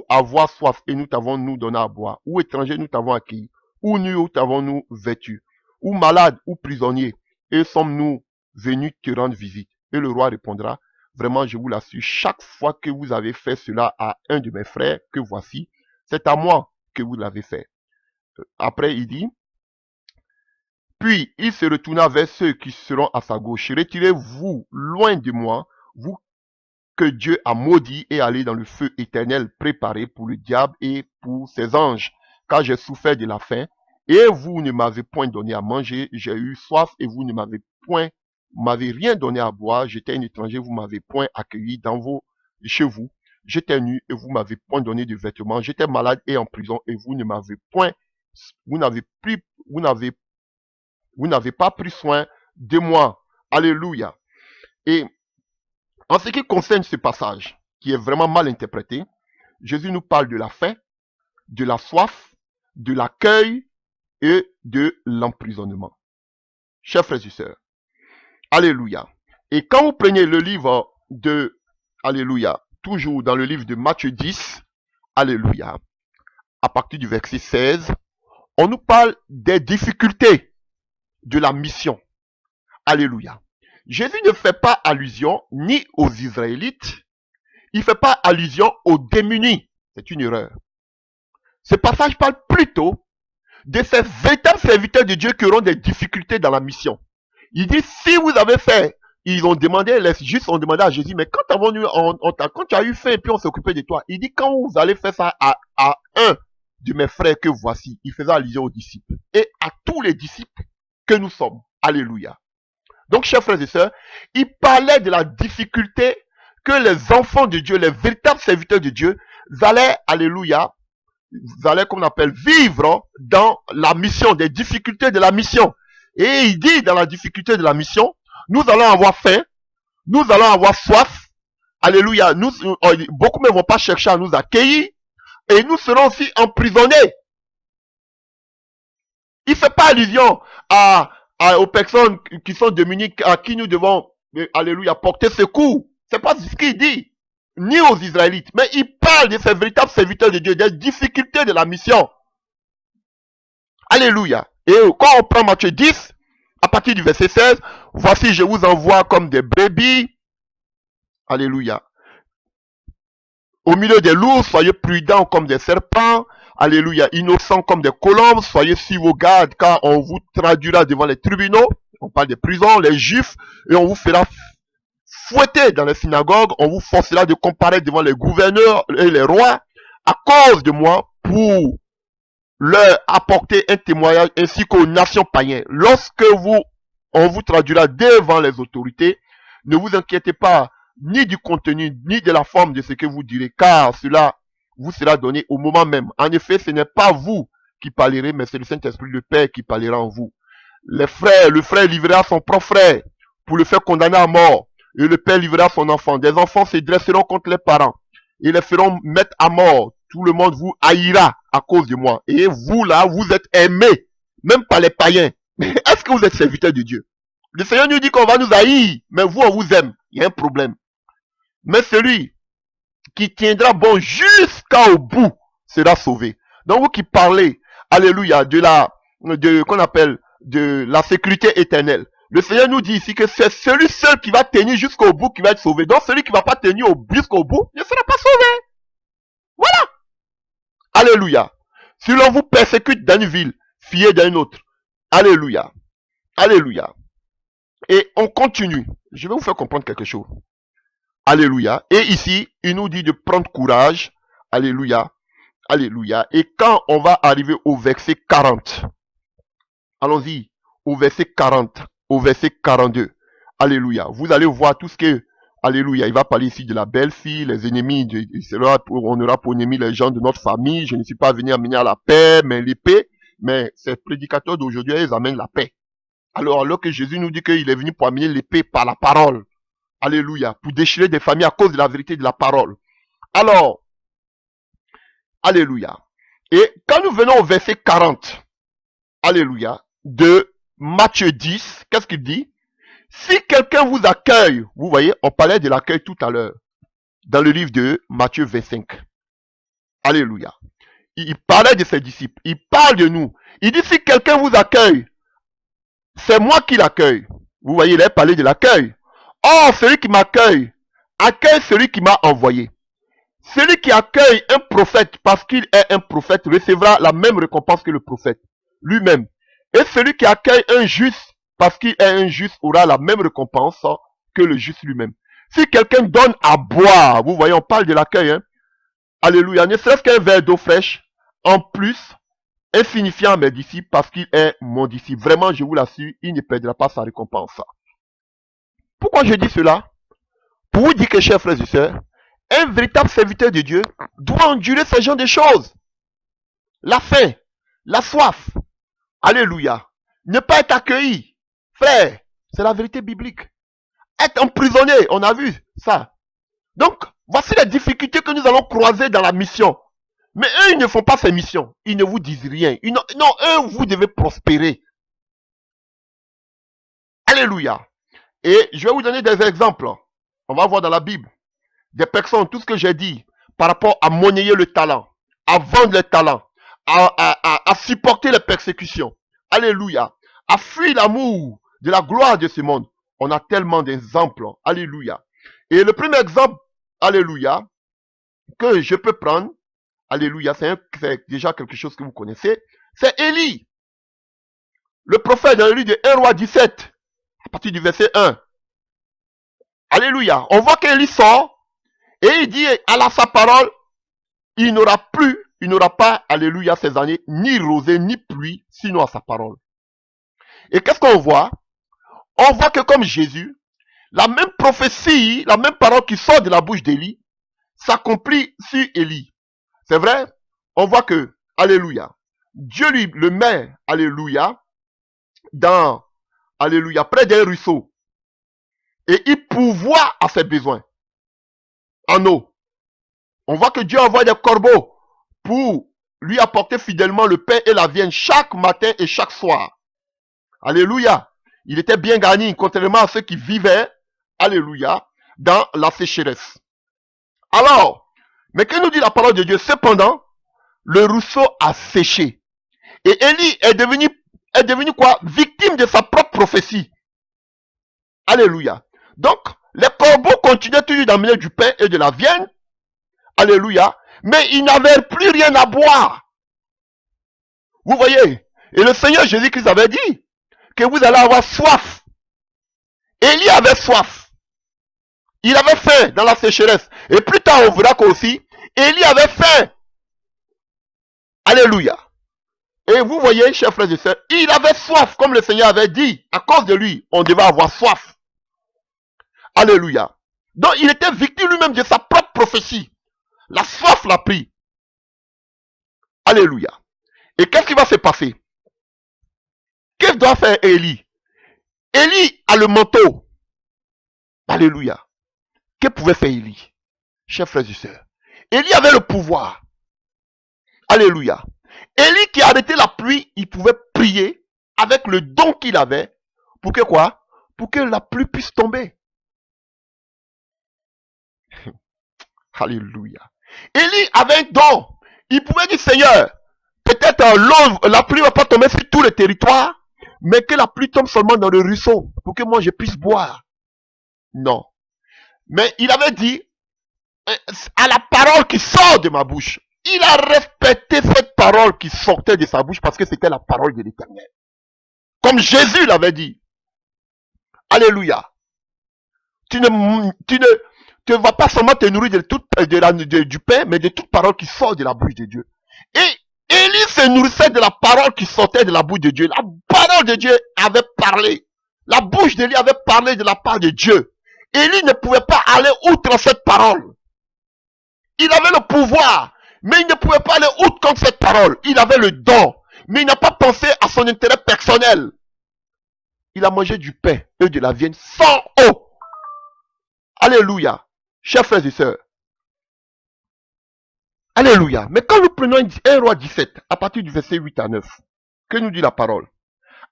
avoir soif et nous t'avons-nous donné à boire? Ou étranger nous t'avons accueilli? Ou nu ou t'avons-nous vêtu? Ou malade ou prisonnier? Et sommes-nous venus te rendre visite? Et le roi répondra, vraiment, je vous l'assure, chaque fois que vous avez fait cela à un de mes frères, que voici, c'est à moi que vous l'avez fait. Après, il dit, puis il se retourna vers ceux qui seront à sa gauche. Retirez-vous loin de moi, vous que Dieu a maudit, et allez dans le feu éternel préparé pour le diable et pour ses anges, car j'ai souffert de la faim, et vous ne m'avez point donné à manger, j'ai eu soif, et vous ne m'avez rien donné à boire, j'étais un étranger, vous m'avez point accueilli chez vous, j'étais nu, et vous m'avez point donné de vêtements, j'étais malade et en prison, et vous ne m'avez point, vous n'avez pris, vous n'avez pas pris soin de moi. Alléluia. Et en ce qui concerne ce passage, qui est vraiment mal interprété, Jésus nous parle de la faim, de la soif, de l'accueil et de l'emprisonnement. Chers frères et sœurs, alléluia. Et quand vous prenez le livre de, alléluia, toujours dans le livre de Matthieu 10, alléluia, à partir du verset 16, on nous parle des difficultés de la mission. Alléluia. Jésus ne fait pas allusion ni aux Israélites, il ne fait pas allusion aux démunis. C'est une erreur. Ce passage parle plutôt de ces véritables serviteurs de Dieu qui auront des difficultés dans la mission. Il dit, si vous avez fait, ils ont demandé, les justes ont demandé à Jésus, mais quand tu as eu faim et puis on s'est occupé de toi, il dit, quand vous allez faire ça à un de mes frères que voici, il faisait allusion aux disciples et à tous les disciples que nous sommes. Alléluia. Donc, chers frères et sœurs, il parlait de la difficulté que les enfants de Dieu, les véritables serviteurs de Dieu, allaient, alléluia, allaient, qu'on appelle, vivre dans la mission, des difficultés de la mission. Et il dit, dans la difficulté de la mission, nous allons avoir faim, nous allons avoir soif, alléluia, beaucoup ne vont pas chercher à nous accueillir, et nous serons aussi emprisonnés. Il ne fait pas allusion aux personnes qui sont démunies, à qui nous devons, alléluia, porter secours. C'est pas ce qu'il dit, ni aux Israélites, mais il parle de ces véritables serviteurs de Dieu, des difficultés de la mission. Alléluia. Et quand on prend Matthieu 10, à partir du verset 16, voici, je vous envoie comme des brebis. Alléluia. Au milieu des loups, soyez prudents comme des serpents. Alléluia. Innocents comme des colombes, soyez sur vos gardes, car on vous traduira devant les tribunaux. On parle des prisons, les juifs, et on vous fera fouetter dans les synagogues. On vous forcera de comparaître devant les gouverneurs et les rois à cause de moi pour leur apporter un témoignage ainsi qu'aux nations païennes. Lorsque on vous traduira devant les autorités, ne vous inquiétez pas ni du contenu, ni de la forme de ce que vous direz, car cela vous sera donné au moment même. En effet, ce n'est pas vous qui parlerez, mais c'est le Saint-Esprit, le Père, qui parlera en vous. Le frère livrera son propre frère pour le faire condamner à mort, et le père livrera son enfant. Des enfants se dresseront contre les parents et les feront mettre à mort. Tout le monde vous haïra à cause de moi. Et vous là, vous êtes aimés, même par les païens. Mais est-ce que vous êtes serviteurs de Dieu? Le Seigneur nous dit qu'on va nous haïr, mais vous, on vous aime. Il y a un problème. Mais celui qui tiendra bon jusqu'au bout sera sauvé. Donc vous qui parlez, alléluia, qu'on appelle de la sécurité éternelle. Le Seigneur nous dit ici que c'est celui seul qui va tenir jusqu'au bout qui va être sauvé. Donc celui qui ne va pas tenir jusqu'au bout ne sera pas sauvé. Voilà. Alléluia. Si l'on vous persécute dans une ville, fuyez dans une autre. Alléluia. Alléluia. Et on continue. Je vais vous faire comprendre quelque chose. Alléluia. Et ici, il nous dit de prendre courage. Alléluia. Alléluia. Et quand on va arriver au verset 40, allons-y, au verset 40, au verset 42. Alléluia. Vous allez voir tout ce que, alléluia, il va parler ici de la belle-fille, les ennemis, on aura pour ennemis les gens de notre famille. Je ne suis pas venu amener à la paix, mais l'épée. Mais ces prédicateurs d'aujourd'hui, ils amènent la paix. Alors que Jésus nous dit qu'il est venu pour amener l'épée par la parole. Alléluia. Pour déchirer des familles à cause de la vérité de la parole. Alors, Alléluia. Et quand nous venons au verset 40, alléluia, de Matthieu 10, qu'est-ce qu'il dit? Si quelqu'un vous accueille, vous voyez, on parlait de l'accueil tout à l'heure, dans le livre de Matthieu 25. Alléluia. Il parlait de ses disciples, il parle de nous. Il dit, si quelqu'un vous accueille, c'est moi qui l'accueille. Vous voyez, il a parlé de l'accueil. Or, celui qui m'accueille, accueille celui qui m'a envoyé. Celui qui accueille un prophète parce qu'il est un prophète recevra la même récompense que le prophète lui-même. Et celui qui accueille un juste parce qu'il est un juste aura la même récompense que le juste lui-même. Si quelqu'un donne à boire, vous voyez, on parle de l'accueil, hein? Alléluia, ne serait-ce qu'un verre d'eau fraîche, en plus, est signifiant à mes disciples parce qu'il est mon disciple. Vraiment, je vous l'assure, il ne perdra pas sa récompense. Pourquoi je dis cela? Pour vous dire que, chers frères et sœurs, un véritable serviteur de Dieu doit endurer ce genre de choses. La faim, la soif, alléluia, ne pas être accueilli. Frère, c'est la vérité biblique. Être emprisonné, on a vu ça. Donc, voici les difficultés que nous allons croiser dans la mission. Mais eux, ils ne font pas ces missions. Ils ne vous disent rien. Non, eux, vous devez prospérer. Alléluia. Et je vais vous donner des exemples. On va voir dans la Bible. Des personnes, tout ce que j'ai dit, par rapport à monnayer le talent, à vendre le talent, à supporter les persécutions. Alléluia. À fuir l'amour de la gloire de ce monde. On a tellement d'exemples. Alléluia. Et le premier exemple, alléluia, que je peux prendre, alléluia, c'est déjà quelque chose que vous connaissez, c'est Élie. Le prophète dans le livre de 1 roi 17, à partir du verset 1. Alléluia. On voit qu'Élie sort et il dit à sa parole, il n'aura pas, alléluia, ces années, ni rosée, ni pluie, sinon à sa parole. Et qu'est-ce qu'on voit? On voit que comme Jésus, la même prophétie, la même parole qui sort de la bouche d'Élie, s'accomplit sur Élie. C'est vrai? On voit que, alléluia, Dieu lui le met, alléluia, alléluia, près d'un ruisseau. Et il pourvoit à ses besoins. En eau. On voit que Dieu envoie des corbeaux pour lui apporter fidèlement le pain et la viande chaque matin et chaque soir. Alléluia. Il était bien garni, contrairement à ceux qui vivaient, alléluia, dans la sécheresse. Alors, mais que nous dit la parole de Dieu? Cependant, le ruisseau a séché. Et Élie est devenu quoi? Victime de sa propre prophétie. Alléluia. Donc, les corbeaux continuaient toujours d'amener du pain et de la viande. Alléluia. Mais ils n'avaient plus rien à boire. Vous voyez? Et le Seigneur Jésus-Christ avait dit que vous allez avoir soif. Élie avait soif. Il avait faim dans la sécheresse. Et plus tard, on verra qu'aussi, Élie avait faim. Alléluia. Et vous voyez, chers frères et sœurs, il avait soif, comme le Seigneur avait dit. À cause de lui, on devait avoir soif. Alléluia. Donc, il était victime lui-même de sa propre prophétie. La soif l'a pris. Alléluia. Et qu'est-ce qui va se passer? Qu'est-ce que doit faire Élie? Élie a le manteau. Alléluia. Que pouvait faire Élie? Chers frères et sœurs, Élie avait le pouvoir. Alléluia. Élie qui a arrêté la pluie, il pouvait prier avec le don qu'il avait. Pour que quoi? Pour que la pluie puisse tomber. Alléluia. Élie avait un don. Il pouvait dire, Seigneur, peut-être la pluie ne va pas tomber sur tout le territoire, mais que la pluie tombe seulement dans le ruisseau, pour que moi je puisse boire. Non. Mais il avait dit, à la parole qui sort de ma bouche, il a respecté cette parole qui sortait de sa bouche parce que c'était la parole de l'Éternel. Comme Jésus l'avait dit. Alléluia. Tu ne vas pas seulement te nourrir du pain, mais de toute parole qui sort de la bouche de Dieu. Et Élie se nourrissait de la parole qui sortait de la bouche de Dieu. La parole de Dieu avait parlé. La bouche d'Élie avait parlé de la part de Dieu. Élie ne pouvait pas aller outre cette parole. Il avait le pouvoir, mais il ne pouvait pas aller outre contre cette parole. Il avait le don, mais il n'a pas pensé à son intérêt personnel. Il a mangé du pain et de la viande sans eau. Alléluia. Chers frères et sœurs, Alléluia. Mais quand nous prenons 1 roi 17, à partir du verset 8 à 9, que nous dit la parole?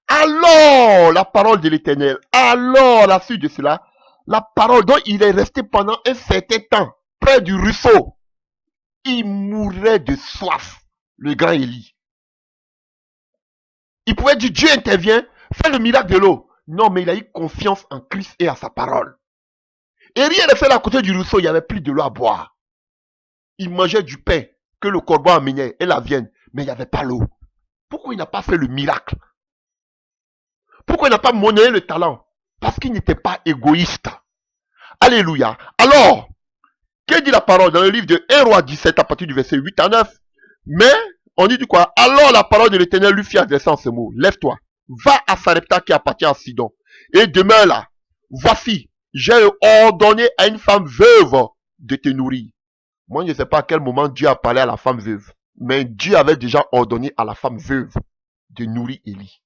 Alors, la parole de l'Éternel, alors, à la suite de cela, la parole dont il est resté pendant un certain temps, près du ruisseau, il mourait de soif, le grand Élie. Il pouvait dire, Dieu intervient, fait le miracle de l'eau. Non, mais il a eu confiance en Christ et à sa parole. Et rien ne fait à côté du ruisseau, il n'y avait plus de l'eau à boire. Il mangeait du pain que le corbeau amenait et la viande, mais il n'y avait pas l'eau. Pourquoi il n'a pas fait le miracle? Pourquoi il n'a pas monnayé le talent? Parce qu'il n'était pas égoïste. Alléluia. Alors, que dit la parole dans le livre de 1 roi 17 à partir du verset 8 à 9? Mais, on dit quoi? Alors la parole de l'Éternel lui fit adresser en ce mot. Lève-toi, va à Sarepta qui appartient à Sidon, et demeure là. Voici, j'ai ordonné à une femme veuve de te nourrir. Moi, je ne sais pas à quel moment Dieu a parlé à la femme veuve, mais Dieu avait déjà ordonné à la femme veuve de nourrir Élie.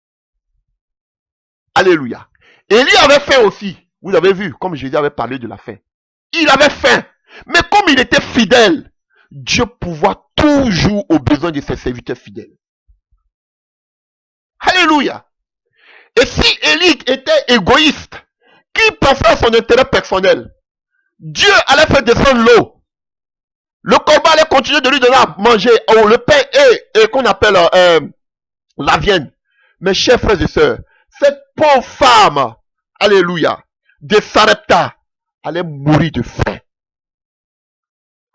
Alléluia. Élie avait faim aussi. Vous avez vu, comme Jésus avait parlé de la faim. Il avait faim. Mais comme il était fidèle, Dieu pourvoit toujours aux besoins de ses serviteurs fidèles. Alléluia. Et si Élie était égoïste, qui pensait à son intérêt personnel, Dieu allait faire descendre l'eau. Le corbeau allait continuer de lui donner à manger le pain et qu'on appelle la viande. Mes chers frères et sœurs, cette pauvre femme, alléluia, de Sarepta, allait mourir de faim.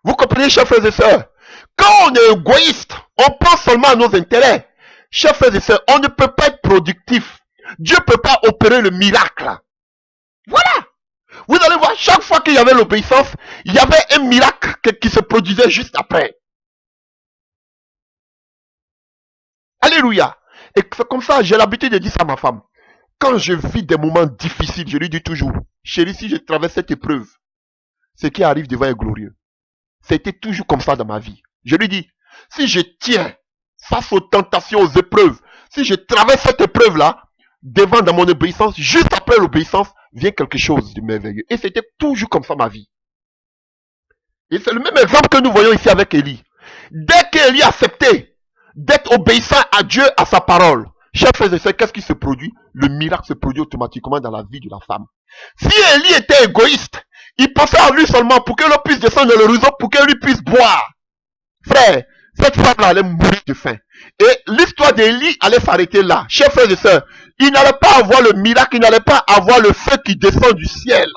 Vous comprenez, chers frères et sœurs? Quand on est égoïste, on pense seulement à nos intérêts. Chers frères et sœurs, on ne peut pas être productif. Dieu ne peut pas opérer le miracle. Voilà. Vous allez voir, chaque fois qu'il y avait l'obéissance, il y avait un miracle qui se produisait juste après. Alléluia. Et c'est comme ça, j'ai l'habitude de dire ça à ma femme. Quand je vis des moments difficiles, je lui dis toujours, chérie, si je traverse cette épreuve, ce qui arrive devant est glorieux. C'était toujours comme ça dans ma vie. Je lui dis, si je tiens face aux tentations, aux épreuves, si je traverse cette épreuve-là, devant dans mon obéissance, juste après l'obéissance, vient quelque chose de merveilleux. Et c'était toujours comme ça ma vie. Et c'est le même exemple que nous voyons ici avec Élie. Dès qu'Élie a accepté d'être obéissant à Dieu, à sa parole, chers frères et sœurs, qu'est-ce qui se produit? Le miracle se produit automatiquement dans la vie de la femme. Si Élie était égoïste, il pensait à lui seulement pour que l'on puisse descendre dans le ruisseau, pour que lui puisse boire. Frère, cette femme-là allait mourir de faim. Et l'histoire d'Élie allait s'arrêter là. Chers frères et sœurs, il n'allait pas avoir le miracle, il n'allait pas avoir le feu qui descend du ciel.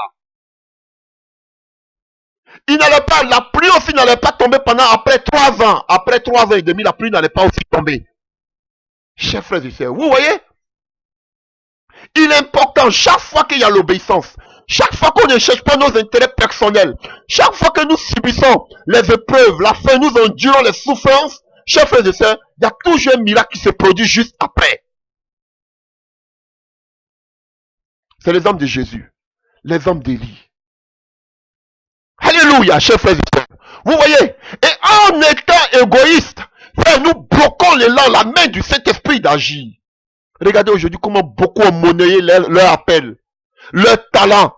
Il n'allait pas, la pluie aussi n'allait pas tomber pendant après 3 ans. Après 3 ans et demi, la pluie n'allait pas aussi tomber. Chers frères et sœurs, vous voyez? Il est important, chaque fois qu'il y a l'obéissance, chaque fois qu'on ne cherche pas nos intérêts personnels, chaque fois que nous subissons les épreuves, la faim, nous endurons les souffrances, chers frères et sœurs, il y a toujours un miracle qui se produit juste après. C'est l'exemple de Jésus, l'exemple d'Élie. Alléluia, chers frères et sœurs. Vous voyez? Et en étant égoïste, frère, nous bloquons l'élan, la main du Saint-Esprit d'agir. Regardez aujourd'hui comment beaucoup ont monnayé leur appel, leur talent.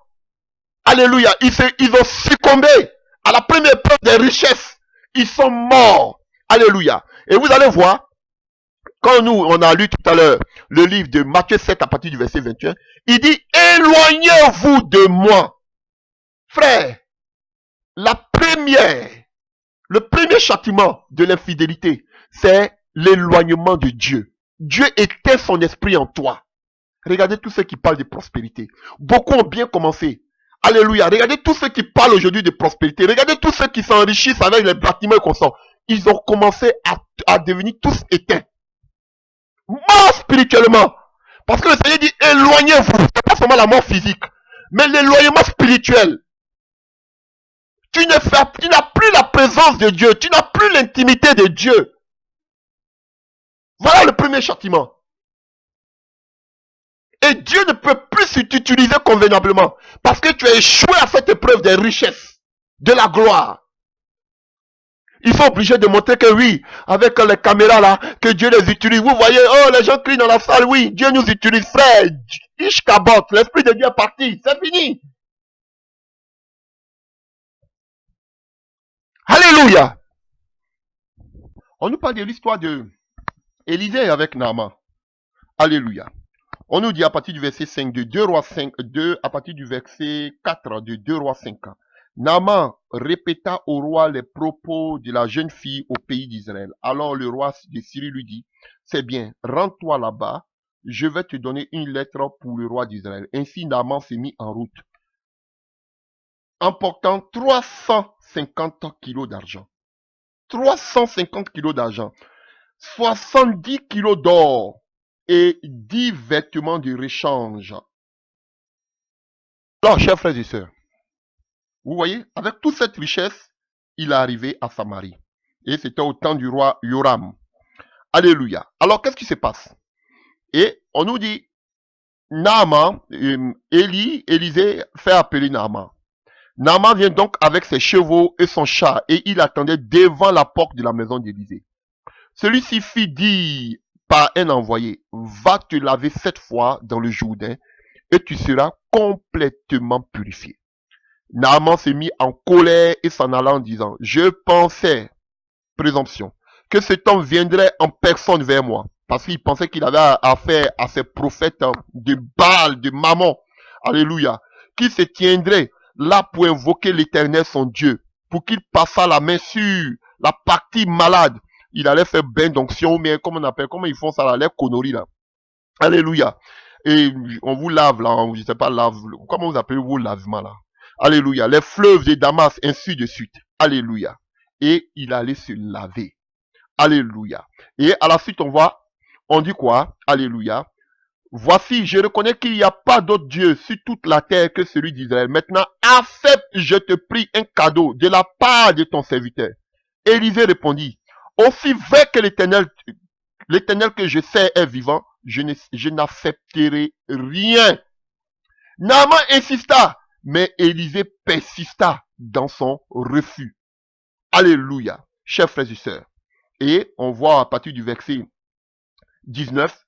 Alléluia. Ils ont succombé à la première preuve des richesses. Ils sont morts. Alléluia. Et vous allez voir, quand on a lu tout à l'heure le livre de Matthieu 7 à partir du verset 21, il dit, éloignez-vous de moi. Frère, le premier châtiment de l'infidélité, c'est l'éloignement de Dieu. Dieu éteint son esprit en toi. Regardez tous ceux qui parlent de prospérité. Beaucoup ont bien commencé. Alléluia. Regardez tous ceux qui parlent aujourd'hui de prospérité. Regardez tous ceux qui s'enrichissent avec les bâtiments et consorts. Ils ont commencé à devenir tous éteints. Mort spirituellement. Parce que le Seigneur dit, éloignez-vous. C'est pas seulement la mort physique, mais l'éloignement spirituel. Tu n'as plus la présence de Dieu. Tu n'as plus l'intimité de Dieu. Voilà le premier châtiment. Et Dieu ne peut plus s'utiliser convenablement. Parce que tu as échoué à cette épreuve des richesses, de la gloire. Ils sont obligés de montrer que oui, avec les caméras là, que Dieu les utilise. Vous voyez, oh, les gens crient dans la salle, oui, Dieu nous utilise. Frère, Ishkabot, l'Esprit de Dieu est parti. C'est fini. Alléluia. On nous parle de l'histoire de Élisée avec Naaman. Alléluia. On nous dit à partir du verset 5 de 2 Rois 5, à partir du verset 4 de 2 Rois 5. Naaman répéta au roi les propos de la jeune fille au pays d'Israël. Alors le roi de Syrie lui dit, c'est bien, rends-toi là-bas, je vais te donner une lettre pour le roi d'Israël. Ainsi Naaman s'est mis en route, emportant 350 kilos d'argent. 350 kilos d'argent, 70 kilos d'or et 10 vêtements de rechange. Alors, chers frères et sœurs, vous voyez, avec toute cette richesse, il est arrivé à Samarie. Et c'était au temps du roi Yoram. Alléluia. Alors, qu'est-ce qui se passe? Et on nous dit, Naaman, Élisée fait appeler Naaman. Naaman vient donc avec ses chevaux et son chat, et il attendait devant la porte de la maison d'Élisée. Celui-ci fit dire par un envoyé, va te laver 7 fois dans le Jourdain, et tu seras complètement purifié. Naaman s'est mis en colère et s'en alla en disant, je pensais, présomption, que cet homme viendrait en personne vers moi, parce qu'il pensait qu'il avait affaire à ces prophètes de Baal, de Mammon, alléluia, qui se tiendraient là pour invoquer l'Éternel son Dieu, pour qu'il passât la main sur la partie malade. Il allait faire bain d'onction, mais comment on appelle, comment ils font ça là, les conneries là. Alléluia. Et on vous lave là, je sais pas, comment vous appelez vos lavements là. Alléluia. Les fleuves de Damas, ainsi de suite. Alléluia. Et il allait se laver. Alléluia. Et à la suite, on dit quoi? Alléluia. Voici, je reconnais qu'il n'y a pas d'autre Dieu sur toute la terre que celui d'Israël. Maintenant, accepte, je te prie, un cadeau de la part de ton serviteur. Élisée répondit, aussi vrai que l'Éternel que je sais est vivant, je n'accepterai rien. Naaman insista, mais Élisée persista dans son refus. Alléluia, chers frères et sœurs. Et on voit à partir du verset 19,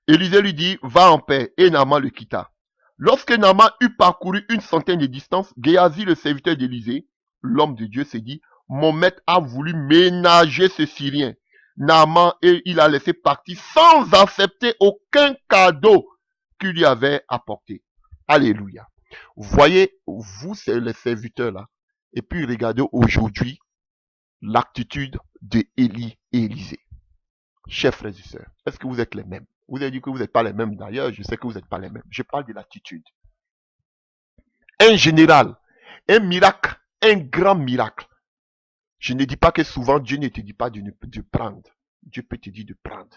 Élisée lui dit, va en paix, et Naaman le quitta. Lorsque Naaman eut parcouru une centaine de distance, Géasi, le serviteur d'Élisée, l'homme de Dieu, s'est dit, mon maître a voulu ménager ce Syrien. Naaman, et il a laissé partir sans accepter aucun cadeau qu'il lui avait apporté. Alléluia. Voyez, vous, c'est les serviteurs là. Et puis regardez aujourd'hui l'attitude de Élie et Élisée. Chers frères et sœurs, est-ce que vous êtes les mêmes? Vous avez dit que vous n'êtes pas les mêmes d'ailleurs, je sais que vous n'êtes pas les mêmes. Je parle de l'attitude. Un général, un miracle, un grand miracle. Je ne dis pas que souvent Dieu ne te dit pas de prendre. Dieu peut te dire de prendre.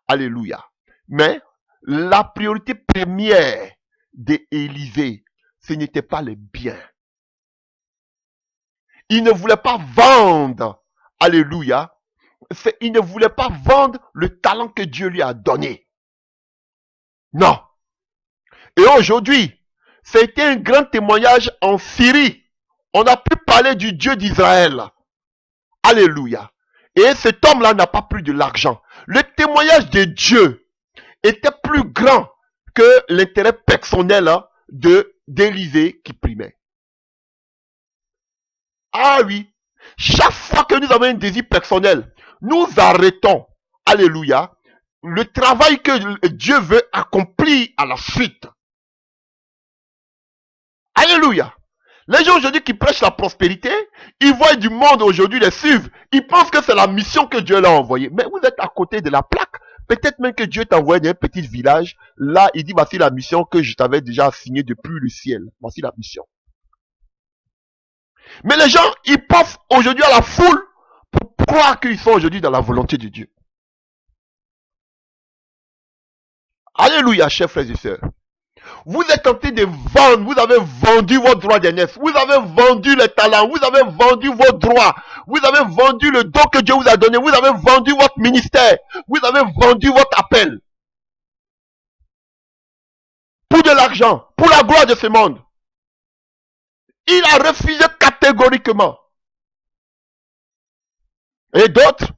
Alléluia. Mais la priorité première d'Élisée, ce n'était pas les biens. Il ne voulait pas vendre. Alléluia. Il ne voulait pas vendre le talent que Dieu lui a donné. Non. Et aujourd'hui, c'était un grand témoignage en Syrie. On a pu parler du Dieu d'Israël. Alléluia. Et cet homme-là n'a pas plus de l'argent. Le témoignage de Dieu était plus grand que l'intérêt personnel d'Élisée qui primait. Ah oui. Chaque fois que nous avons un désir personnel, nous arrêtons. Alléluia. Le travail que Dieu veut accomplir à la suite. Alléluia. Les gens aujourd'hui qui prêchent la prospérité, ils voient du monde aujourd'hui les suivre. Ils pensent que c'est la mission que Dieu leur a envoyée. Mais vous êtes à côté de la plaque. Peut-être même que Dieu t'a envoyé dans un petit village. Là, il dit, voici la mission que je t'avais déjà assignée depuis le ciel. Voici la mission. Mais les gens, ils pensent aujourd'hui à la foule pour croire qu'ils sont aujourd'hui dans la volonté de Dieu. Alléluia, chers frères et sœurs. Vous êtes tenté de vendre, vous avez vendu votre droit d'aînesse, vous avez vendu les talents, vous avez vendu vos droits, vous avez vendu le don que Dieu vous a donné, vous avez vendu votre ministère, vous avez vendu votre appel. Pour de l'argent, pour la gloire de ce monde. Il a refusé catégoriquement. Et d'autres,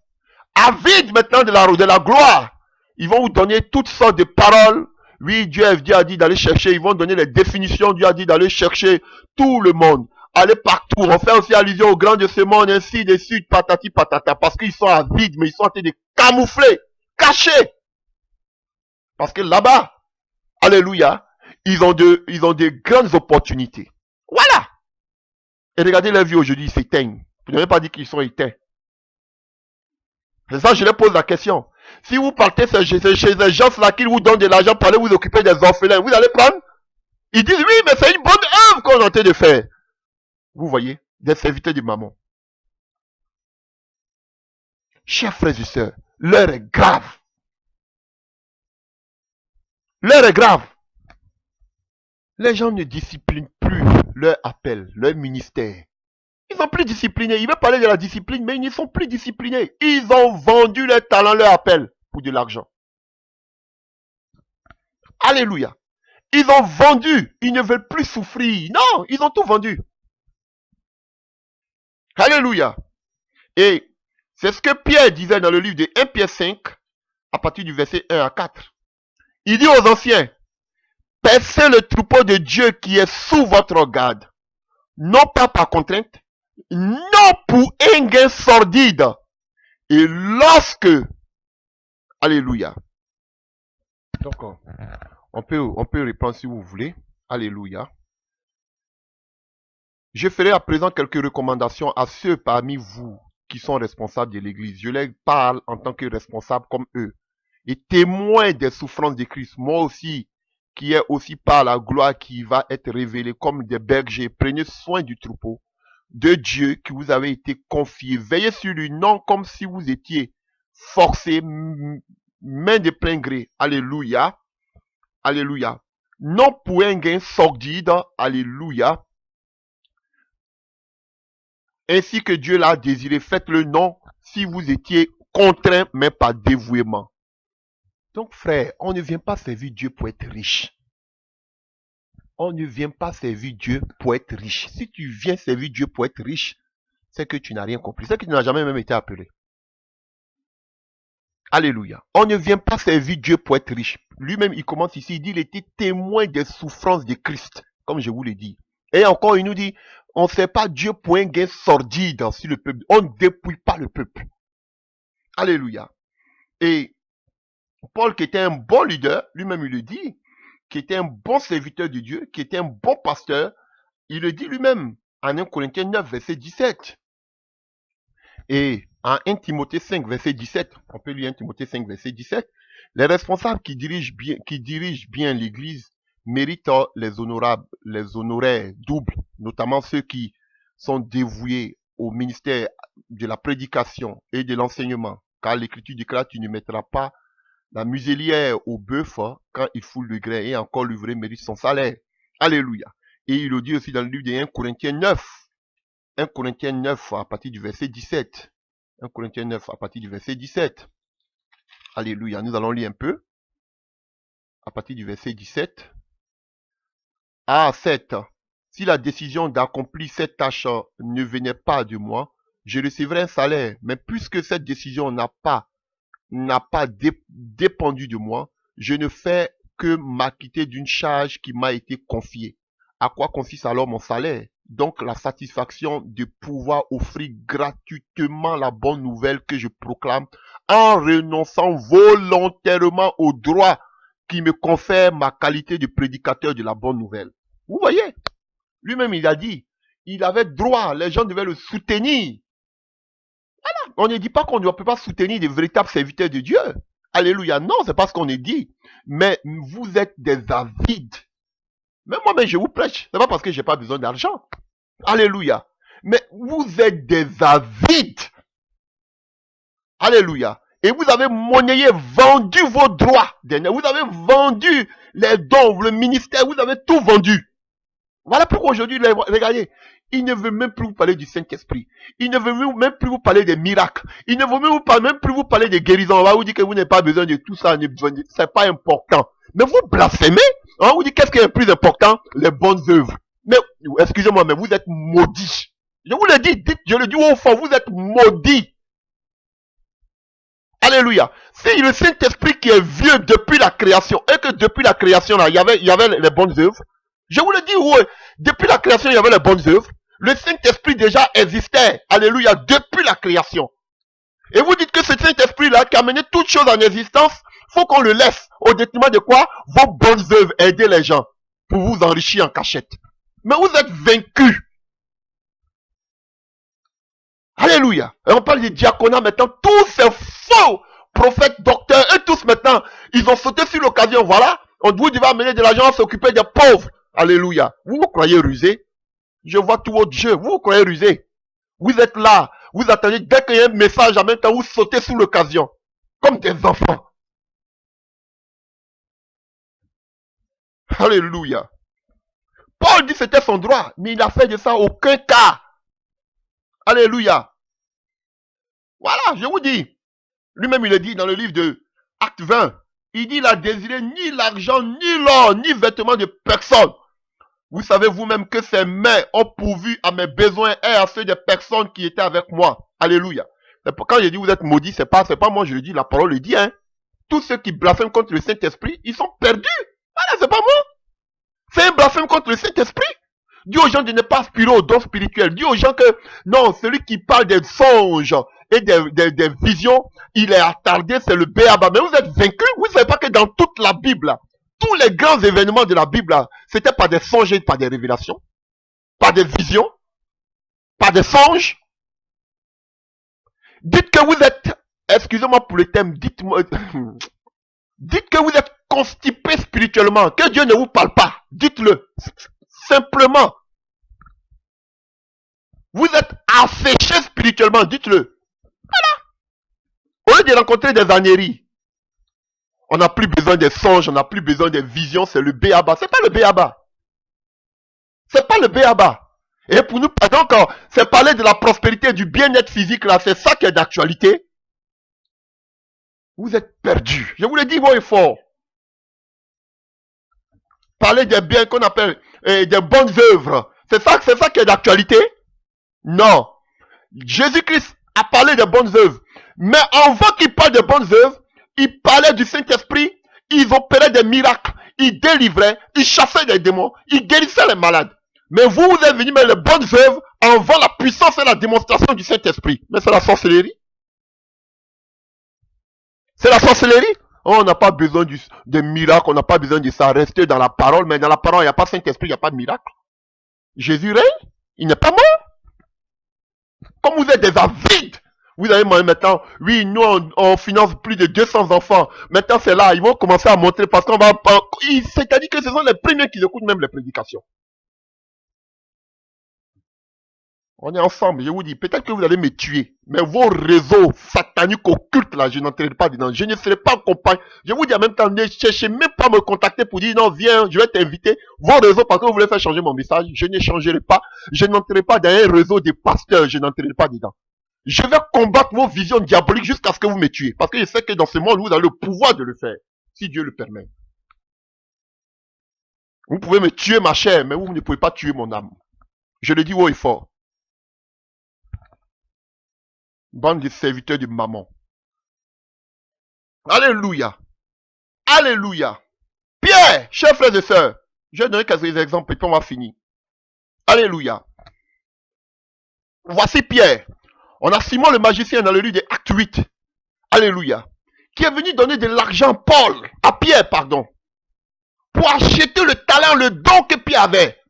avides maintenant de la gloire, ils vont vous donner toutes sortes de paroles. Oui, Dieu a dit d'aller chercher, ils vont donner les définitions, Dieu a dit d'aller chercher tout le monde. aller partout. On fait aussi allusion aux grands de ce monde, ainsi de suite, patati patata, parce qu'ils sont avides, mais ils sont en train de camoufler, cacher. Parce que là-bas, alléluia, ils ont de grandes opportunités. Voilà. Et regardez leur vie aujourd'hui, ils s'éteignent. Vous n'avez pas dit qu'ils sont éteints. C'est ça, je leur pose la question. Si vous partez chez ces gens-là qui vous donnent de l'argent pour aller vous occuper des orphelins, vous allez prendre? Ils disent oui, mais c'est une bonne œuvre qu'on est en train de faire. Vous voyez, des serviteurs de maman. Chers frères et sœurs, l'heure est grave. L'heure est grave. Les gens ne disciplinent plus leur appel, leur ministère. Ils sont plus disciplinés. Ils veulent parler de la discipline, mais ils ne sont plus disciplinés. Ils ont vendu leur talent, leur appel pour de l'argent. Alléluia. Ils ont vendu. Ils ne veulent plus souffrir. Non, ils ont tout vendu. Alléluia. Et c'est ce que Pierre disait dans le livre de 1 Pierre 5, à partir du verset 1 à 4. Il dit aux anciens, percez le troupeau de Dieu qui est sous votre garde, non pas par contrainte, non pour un gain sordide. Et lorsque, alléluia. Donc, on peut répondre si vous voulez. Alléluia. Je ferai à présent quelques recommandations à ceux parmi vous qui sont responsables de l'Église. Je leur parle en tant que responsable comme eux. Et témoins des souffrances de Christ. Moi aussi, qui est aussi par la gloire qui va être révélée comme des bergers. Prenez soin du troupeau de Dieu qui vous avait été confié. Veillez sur lui, non comme si vous étiez forcés, main de plein gré. Alléluia. Alléluia. Non pour un gain sordide. Alléluia. Ainsi que Dieu l'a désiré, faites-le non si vous étiez contraint, mais par dévouement. Donc frère, on ne vient pas servir Dieu pour être riche. On ne vient pas servir Dieu pour être riche. Si tu viens servir Dieu pour être riche, c'est que tu n'as rien compris. C'est que tu n'as jamais même été appelé. Alléluia. On ne vient pas servir Dieu pour être riche. Lui-même, il commence ici, il dit, il était témoin des souffrances de Christ, comme je vous l'ai dit. Et encore, il nous dit, on ne sert pas Dieu pour un gain sordide sur le peuple. On ne dépouille pas le peuple. Alléluia. Et Paul, qui était un bon leader, lui-même il le dit, qui était un bon serviteur de Dieu, qui était un bon pasteur, il le dit lui-même en 1 Corinthiens 9, verset 17. Et en 1 Timothée 5, verset 17, on peut lire 1 Timothée 5, verset 17, les responsables qui dirigent bien l'Église méritent les honoraires doubles, notamment ceux qui sont dévoués au ministère de la prédication et de l'enseignement, car l'Écriture déclare, tu ne mettras pas la muselière au bœuf quand il foule le grain, et encore l'ouvrier mérite son salaire. Alléluia. Et il le dit aussi dans le livre de 1 Corinthiens 9. 1 Corinthiens 9 à partir du verset 17. 1 Corinthiens 9 à partir du verset 17. Alléluia. Nous allons lire un peu. À partir du verset 17. Ah, 7. Si la décision d'accomplir cette tâche ne venait pas de moi, je recevrais un salaire. Mais puisque cette décision n'a pas dépendu de moi, je ne fais que m'acquitter d'une charge qui m'a été confiée. À quoi consiste alors mon salaire? Donc la satisfaction de pouvoir offrir gratuitement la bonne nouvelle que je proclame en renonçant volontairement au droit qui me confère ma qualité de prédicateur de la bonne nouvelle. Vous voyez? Lui-même il a dit, il avait droit, les gens devaient le soutenir. Voilà. On ne dit pas qu'on ne peut pas soutenir des véritables serviteurs de Dieu. Alléluia. Non, c'est pas ce qu'on a dit. Mais vous êtes des avides. Même moi-même, je vous prêche. C'est pas parce que j'ai pas besoin d'argent. Alléluia. Mais vous êtes des avides. Alléluia. Et vous avez monnayé, vendu vos droits. Vous avez vendu les dons, le ministère, vous avez tout vendu. Voilà pourquoi aujourd'hui, regardez, il ne veut même plus vous parler du Saint-Esprit. Il ne veut même plus vous parler des miracles. Il ne veut même plus vous parler des guérisons. On va vous dire que vous n'avez pas besoin de tout ça. C'est pas important. Mais vous blasphémez. On va vous dire qu'est-ce qui est le plus important? Les bonnes œuvres. Mais, excusez-moi, mais vous êtes maudits. Je vous le dis, je le dis au fond, vous êtes maudits. Alléluia. C'est le Saint-Esprit qui est vieux depuis la création. Et que depuis la création, là, il y avait les bonnes œuvres. Je vous le dis, oui, depuis la création, il y avait les bonnes œuvres. Le Saint-Esprit déjà existait, alléluia, depuis la création. Et vous dites que ce Saint-Esprit-là qui a mené toutes choses en existence, faut qu'on le laisse au détriment de quoi? Vos bonnes œuvres, aider les gens pour vous enrichir en cachette. Mais vous êtes vaincus. Alléluia. Et on parle du diaconat maintenant. Tous ces faux prophètes, docteurs, et tous maintenant, ils ont sauté sur l'occasion. Voilà. On vous dit va amener de l'argent à s'occuper des pauvres. Alléluia. Vous vous croyez rusé? Je vois tout votre jeu. Vous vous croyez rusé? Vous êtes là. Vous attendez dès qu'il y a un message en même temps, vous sautez sous l'occasion. Comme des enfants. Alléluia. Paul dit que c'était son droit, mais il a fait de ça aucun cas. Alléluia. Voilà, je vous dis. Lui-même, il le dit dans le livre de Acte 20. Il dit, il a désiré ni l'argent, ni l'or, ni vêtements de personne. Vous savez vous-même que ses mains ont pourvu à mes besoins et à ceux des personnes qui étaient avec moi. Alléluia. Quand je dis vous êtes maudits, c'est pas moi, je le dis, la parole le dit, hein. Tous ceux qui blasphèment contre le Saint-Esprit, ils sont perdus. Voilà, c'est pas moi. C'est un blasphème contre le Saint-Esprit. Dis aux gens de ne pas aspirer aux dons spirituels. Dis aux gens que, non, celui qui parle des songes et des visions, il est attardé, c'est le béaba. Mais vous êtes vaincus. Vous ne savez pas que dans toute la Bible, tous les grands événements de la Bible, c'était pas des songes et pas des révélations, pas des visions, pas des songes. Dites que vous êtes, excusez-moi pour le thème, dites-moi, dites que vous êtes constipé spirituellement, que Dieu ne vous parle pas. Dites-le. Simplement. Vous êtes asséché spirituellement, dites-le. Voilà. Au lieu de rencontrer des âneries, on n'a plus besoin des songes, on n'a plus besoin des visions, c'est le béaba. C'est pas le béaba. C'est pas le béaba. Et pour nous, donc, c'est parler de la prospérité, du bien-être physique, là, c'est ça qui est d'actualité. Vous êtes perdus. Je vous le dis haut et fort. Parler des biens qu'on appelle des bonnes œuvres. C'est ça qui est d'actualité? Non. Jésus-Christ a parlé des bonnes œuvres. Mais avant qu'il parle des bonnes œuvres, il parlait du Saint-Esprit, ils opéraient des miracles, ils délivraient, ils chassaient des démons, ils guérissaient les malades. Mais vous êtes venus mettre les bonnes œuvres avant la puissance et la démonstration du Saint-Esprit. Mais c'est la sorcellerie. C'est la sorcellerie. Oh, on n'a pas besoin de miracles, on n'a pas besoin de ça. Rester dans la parole, mais dans la parole, il n'y a pas Saint-Esprit, il n'y a pas de miracle. Jésus règne, il n'est pas mort. Comme vous êtes des avides, vous allez maintenant, oui, nous on finance plus de 200 enfants. Maintenant c'est là, ils vont commencer à montrer parce qu'on va, c'est-à-dire que ce sont les premiers qui écoutent même les prédications. On est ensemble, je vous dis, peut-être que vous allez me tuer, mais vos réseaux sataniques occultes là, je n'entrerai pas dedans, je ne serai pas accompagné. Je vous dis en même temps, ne cherchez même pas à me contacter pour dire non, viens, je vais t'inviter. Vos réseaux, parce que vous voulez faire changer mon message, je ne changerai pas. Je n'entrerai pas dans un réseau de pasteurs, je n'entrerai pas dedans. Je vais combattre vos visions diaboliques jusqu'à ce que vous me tuez. Parce que je sais que dans ce monde, vous avez le pouvoir de le faire, si Dieu le permet. Vous pouvez me tuer ma chair, mais vous ne pouvez pas tuer mon âme. Je le dis haut et fort. Bande de serviteurs de maman. Alléluia. Alléluia. Pierre, chers frères et sœurs, je vais donner quelques exemples et puis on va finir. Alléluia. Voici Pierre. On a Simon le magicien dans le livre des Actes 8. Alléluia. Qui est venu donner de l'argent à Pierre, pardon. Pour acheter le talent, le don que Pierre avait.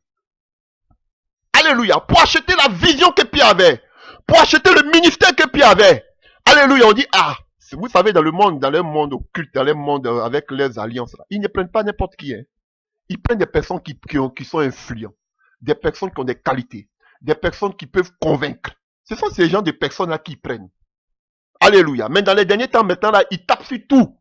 Alléluia. Pour acheter la vision que Pierre avait. Pour acheter le ministère que Pierre avait. Alléluia. On dit, ah, vous savez, dans le monde occulte, dans le monde avec les alliances, là, ils ne prennent pas n'importe qui. Hein. Ils prennent des personnes qui sont influents. Des personnes qui ont des qualités. Des personnes qui peuvent convaincre. Ce sont ces gens de personnes-là qui prennent. Alléluia. Mais dans les derniers temps, maintenant, là, ils tapent sur tout.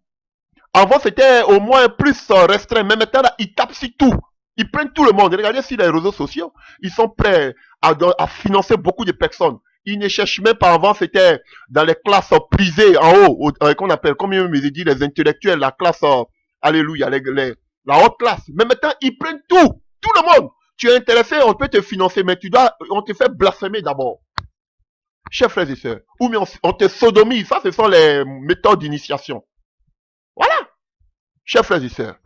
Avant, c'était au moins plus restreint. Mais maintenant, là, ils tapent sur tout. Ils prennent tout le monde. Regardez sur les réseaux sociaux. Ils sont prêts à financer beaucoup de personnes. Ils ne cherchent même pas. Avant, c'était dans les classes prisées en haut, qu'on appelle, comme il me dit, les intellectuels, la classe, alléluia, la haute classe. Mais maintenant, ils prennent tout. Tout le monde. Tu es intéressé, on peut te financer, mais on te fait blasphémer d'abord. Chers frères et sœurs, ou bien on te sodomise. Ça, ce sont les méthodes d'initiation. Voilà. Chers frères et sœurs.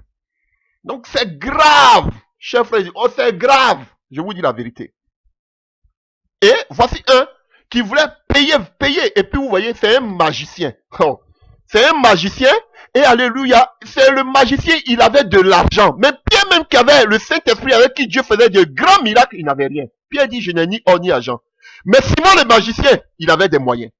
Donc, c'est grave. Chers frères et sœurs, c'est grave. Je vous dis la vérité. Et voici un qui voulait payer. Et puis vous voyez, c'est un magicien. Oh. C'est un magicien. Et alléluia, c'est le magicien, il avait de l'argent. Mais Pierre même qui avait le Saint-Esprit avec qui Dieu faisait de grands miracles, il n'avait rien. Pierre dit, je n'ai ni or ni argent. Mais Simon le magicien, il avait des moyens.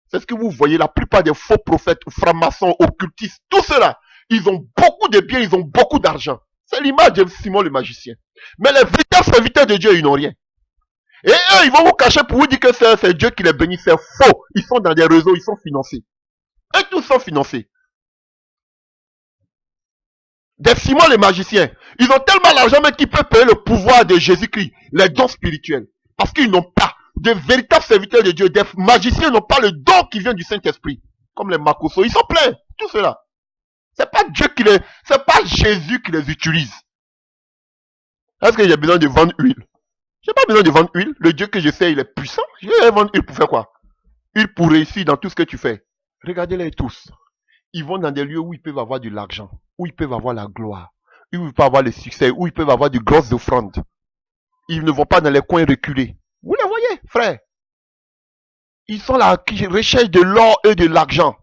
C'est ce que vous voyez, la plupart des faux prophètes, francs-maçons, occultistes, tout cela, ils ont beaucoup de biens, ils ont beaucoup d'argent. C'est l'image de Simon le magicien. Mais les véritables serviteurs de Dieu, ils n'ont rien. Et eux, ils vont vous cacher pour vous dire que c'est Dieu qui les bénit. C'est faux. Ils sont dans des réseaux, ils sont financés. Eux tous sont financés. Des Simon les magiciens. Ils ont tellement d'argent même qu'ils peuvent payer le pouvoir de Jésus-Christ, les dons spirituels. Parce qu'ils n'ont pas de véritables serviteurs de Dieu. Des magiciens n'ont pas le don qui vient du Saint-Esprit. Comme les Makoso. Ils sont pleins. Tout cela. C'est pas Dieu qui les, c'est pas Jésus qui les utilise. Est-ce que j'ai besoin de vendre huile? J'ai pas besoin de vendre huile. Le Dieu que je sais, il est puissant. Je vais vendre huile pour faire quoi? Huile pour réussir dans tout ce que tu fais. Regardez-les tous. Ils vont dans des lieux où ils peuvent avoir de l'argent, où ils peuvent avoir la gloire, où ils peuvent avoir le succès, où ils peuvent avoir de grosses offrandes. Ils ne vont pas dans les coins reculés. Vous les voyez, frère? Ils sont là, qui recherchent de l'or et de l'argent.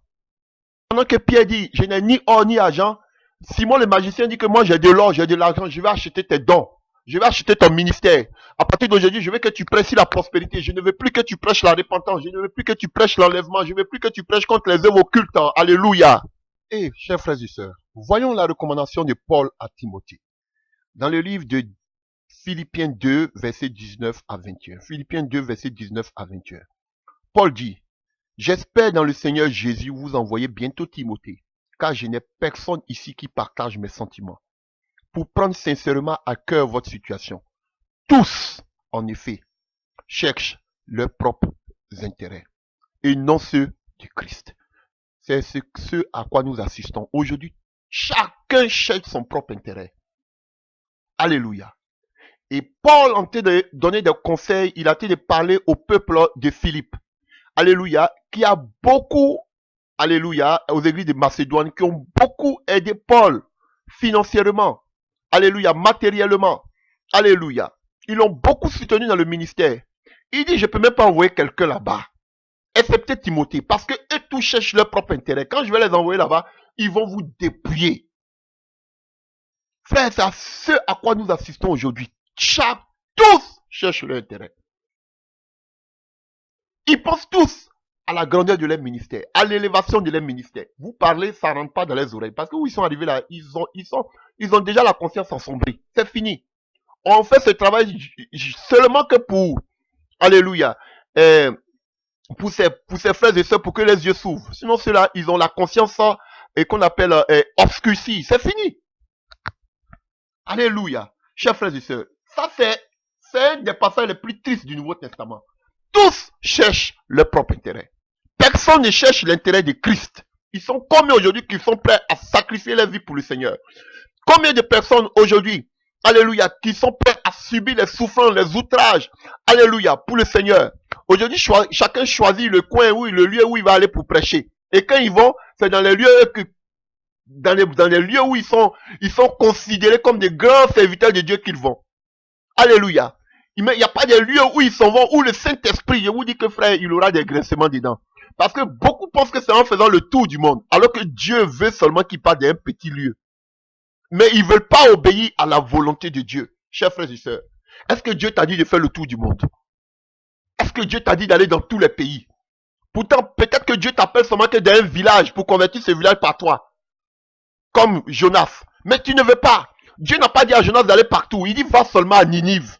Pendant que Pierre dit, je n'ai ni or ni argent, Simon le magicien dit que moi j'ai de l'or, j'ai de l'argent, je vais acheter tes dons. Je vais acheter ton ministère. À partir d'aujourd'hui, je veux que tu prêches la prospérité. Je ne veux plus que tu prêches la repentance. Je ne veux plus que tu prêches l'enlèvement. Je ne veux plus que tu prêches contre les œuvres occultes. Alléluia. Et, chers frères et sœurs, voyons la recommandation de Paul à Timothée. Dans le livre de Philippiens 2, versets 19 à 21. Philippiens 2, versets 19 à 21. Paul dit, j'espère dans le Seigneur Jésus vous envoyer bientôt Timothée, car je n'ai personne ici qui partage mes sentiments, pour prendre sincèrement à cœur votre situation. Tous, en effet, cherchent leurs propres intérêts et non ceux du Christ. C'est ce à quoi nous assistons. Aujourd'hui, chacun cherche son propre intérêt. Alléluia. Et Paul, en train de donner des conseils, il a été de parler au peuple de Philippe. Alléluia. Qui a beaucoup, alléluia, aux églises de Macédoine, qui ont beaucoup aidé Paul financièrement. Alléluia. Matériellement. Alléluia. Ils l'ont beaucoup soutenu dans le ministère. Il dit, je ne peux même pas envoyer quelqu'un là-bas. Excepté Timothée. Parce que eux tous cherchent leur propre intérêt. Quand je vais les envoyer là-bas, ils vont vous dépouiller. Frère, c'est à ce à quoi nous assistons aujourd'hui. Tous cherchent leur intérêt. Ils pensent tous à la grandeur de leur ministère, à l'élévation de leur ministère. Vous parlez, ça ne rentre pas dans les oreilles. Parce que où ils sont arrivés là, ils ont déjà la conscience ensombrée. C'est fini. On fait ce travail seulement que pour, alléluia, pour ses frères et sœurs, pour que les yeux s'ouvrent. Sinon, ceux-là, ils ont la conscience et qu'on appelle obscurcie. C'est fini. Alléluia. Chers frères et sœurs, ça c'est un des passages les plus tristes du Nouveau Testament. Tous cherchent leur propre intérêt. Personne ne cherche l'intérêt de Christ. Ils sont combien aujourd'hui qui sont prêts à sacrifier leur vie pour le Seigneur? Combien de personnes aujourd'hui, alléluia, qui sont prêts à subir les souffrances, les outrages, alléluia, pour le Seigneur? Aujourd'hui, chacun choisit le coin, le lieu où il va aller pour prêcher. Et quand ils vont, c'est dans les lieux dans les lieux où ils sont considérés comme des grands serviteurs de Dieu qu'ils vont. Alléluia. Il n'y a pas de lieu où ils s'en vont, où le Saint-Esprit, je vous dis que frère, il aura des graissements dedans. Parce que beaucoup pensent que c'est en faisant le tour du monde, alors que Dieu veut seulement qu'ils partent d'un petit lieu. Mais ils ne veulent pas obéir à la volonté de Dieu. Chers frères et sœurs, est-ce que Dieu t'a dit de faire le tour du monde? Est-ce que Dieu t'a dit d'aller dans tous les pays? Pourtant, peut-être que Dieu t'appelle seulement que dans un village pour convertir ce village par toi. Comme Jonas. Mais tu ne veux pas. Dieu n'a pas dit à Jonas d'aller partout. Il dit va seulement à Ninive.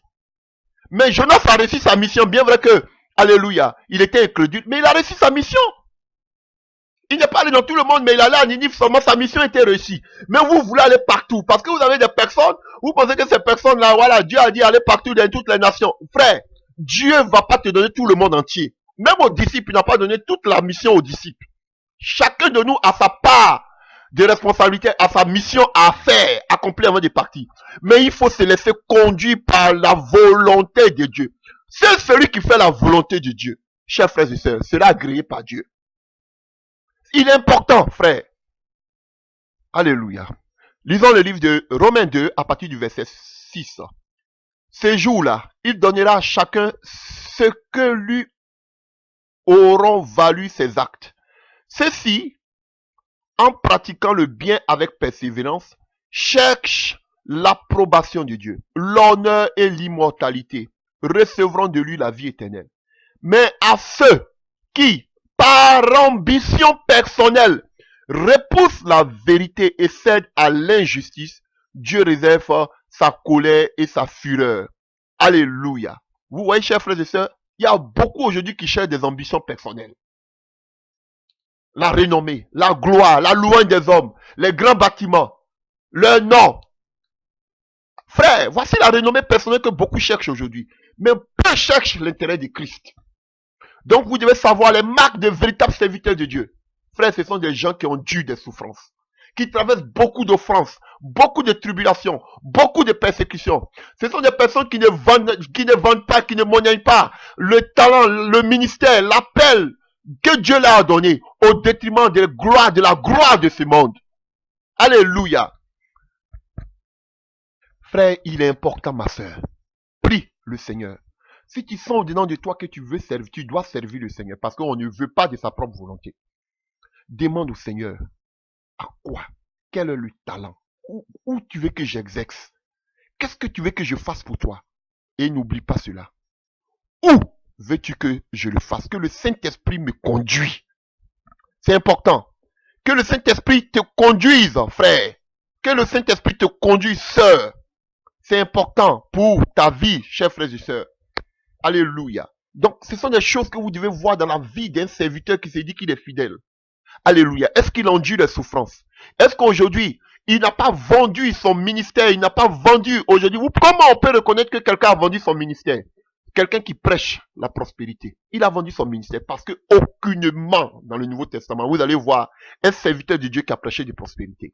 Mais Jonas a réussi sa mission. Bien vrai que, alléluia, il était incrédule. Mais il a réussi sa mission. Il n'est pas allé dans tout le monde, mais il allait à Ninive seulement. Sa mission était réussie. Mais vous voulez aller partout. Parce que vous avez des personnes, vous pensez que ces personnes-là, voilà, Dieu a dit aller partout dans toutes les nations. Frère, Dieu ne va pas te donner tout le monde entier. Même aux disciples, il n'a pas donné toute la mission aux disciples. Chacun de nous a sa part de responsabilité, à sa mission à faire, accomplir avant de partir. Mais il faut se laisser conduire par la volonté de Dieu. C'est celui qui fait la volonté de Dieu, chers frères et sœurs, sera agréé par Dieu. Il est important, frère. Alléluia. Lisons le livre de Romains 2 à partir du verset 6. Ces jours-là, il donnera à chacun ce que lui auront valu ses actes. Ceux-ci, en pratiquant le bien avec persévérance, cherchent l'approbation de Dieu, l'honneur et l'immortalité, recevront de lui la vie éternelle. Mais à ceux qui, par ambition personnelle, repoussent la vérité et cèdent à l'injustice, Dieu réserve sa colère et sa fureur. Alléluia. Vous voyez, chers frères et sœurs, il y a beaucoup aujourd'hui qui cherchent des ambitions personnelles. La renommée, la gloire, la louange des hommes, les grands bâtiments, leur nom. Frère, voici la renommée personnelle que beaucoup cherchent aujourd'hui. Mais peu cherchent l'intérêt de Christ. Donc vous devez savoir les marques de véritables serviteurs de Dieu. Frère, ce sont des gens qui ont dû des souffrances, qui traversent beaucoup d'offenses, beaucoup de tribulations, beaucoup de persécutions. Ce sont des personnes qui ne vendent pas, qui ne monnaient pas le talent, le ministère, l'appel que Dieu leur a donné au détriment de la gloire de ce monde. Alléluia. Frère, il est important, ma soeur. Prie le Seigneur. Si tu sens au-dedans de toi que tu veux servir, tu dois servir le Seigneur parce qu'on ne veut pas de sa propre volonté. Demande au Seigneur, à quoi? Quel est le talent? Où tu veux que j'exerce? Qu'est-ce que tu veux que je fasse pour toi? Et n'oublie pas cela. Où veux-tu que je le fasse? Que le Saint-Esprit me conduise. C'est important. Que le Saint-Esprit te conduise, frère. Que le Saint-Esprit te conduise, sœur. C'est important pour ta vie, chers frères et sœurs. Alléluia. Donc, ce sont des choses que vous devez voir dans la vie d'un serviteur qui se dit qu'il est fidèle. Alléluia. Est-ce qu'il endure les souffrances? Est-ce qu'aujourd'hui, il n'a pas vendu son ministère? Il n'a pas vendu aujourd'hui. Comment on peut reconnaître que quelqu'un a vendu son ministère? Quelqu'un qui prêche la prospérité. Il a vendu son ministère parce que aucunement dans le Nouveau Testament, vous allez voir un serviteur de Dieu qui a prêché de prospérité.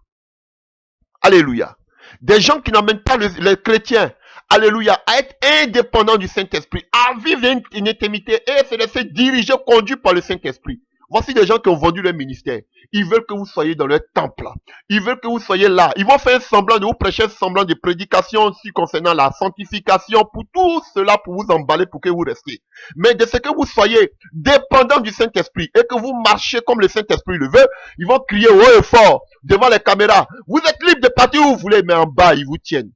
Alléluia. Des gens qui n'emmènent pas les chrétiens, alléluia, à être indépendants du Saint-Esprit, à vivre une intimité et à se laisser diriger, conduire par le Saint-Esprit. Voici des gens qui ont vendu leur ministère. Ils veulent que vous soyez dans leur temple. Ils veulent que vous soyez là. Ils vont faire un semblant de vous prêcher un semblant de prédication aussi concernant la sanctification, pour tout cela, pour vous emballer, pour que vous restiez. Mais de ce que vous soyez dépendant du Saint-Esprit et que vous marchez comme le Saint-Esprit le veut, ils vont crier haut et fort devant les caméras. Vous êtes libre de partir où vous voulez, mais en bas, ils vous tiennent.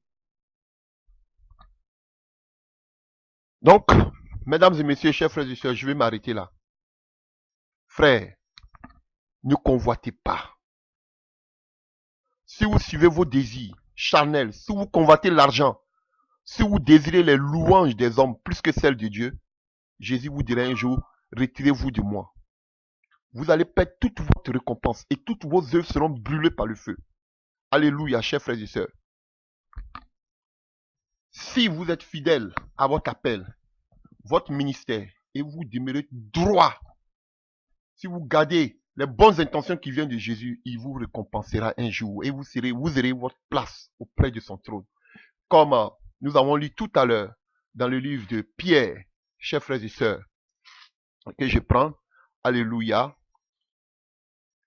Donc, mesdames et messieurs, chers frères et sœurs, je vais m'arrêter là. Frères, ne convoitez pas. Si vous suivez vos désirs charnels, si vous convoitez l'argent, si vous désirez les louanges des hommes plus que celles de Dieu, Jésus vous dira un jour, retirez-vous de moi. Vous allez perdre toute votre récompense et toutes vos œuvres seront brûlées par le feu. Alléluia, chers frères et sœurs. Si vous êtes fidèle à votre appel, votre ministère, et vous demeurez droit, si vous gardez les bonnes intentions qui viennent de Jésus, il vous récompensera un jour et vous aurez votre place auprès de son trône. Comme nous avons lu tout à l'heure dans le livre de Pierre, chers frères et sœurs, que je prends, alléluia.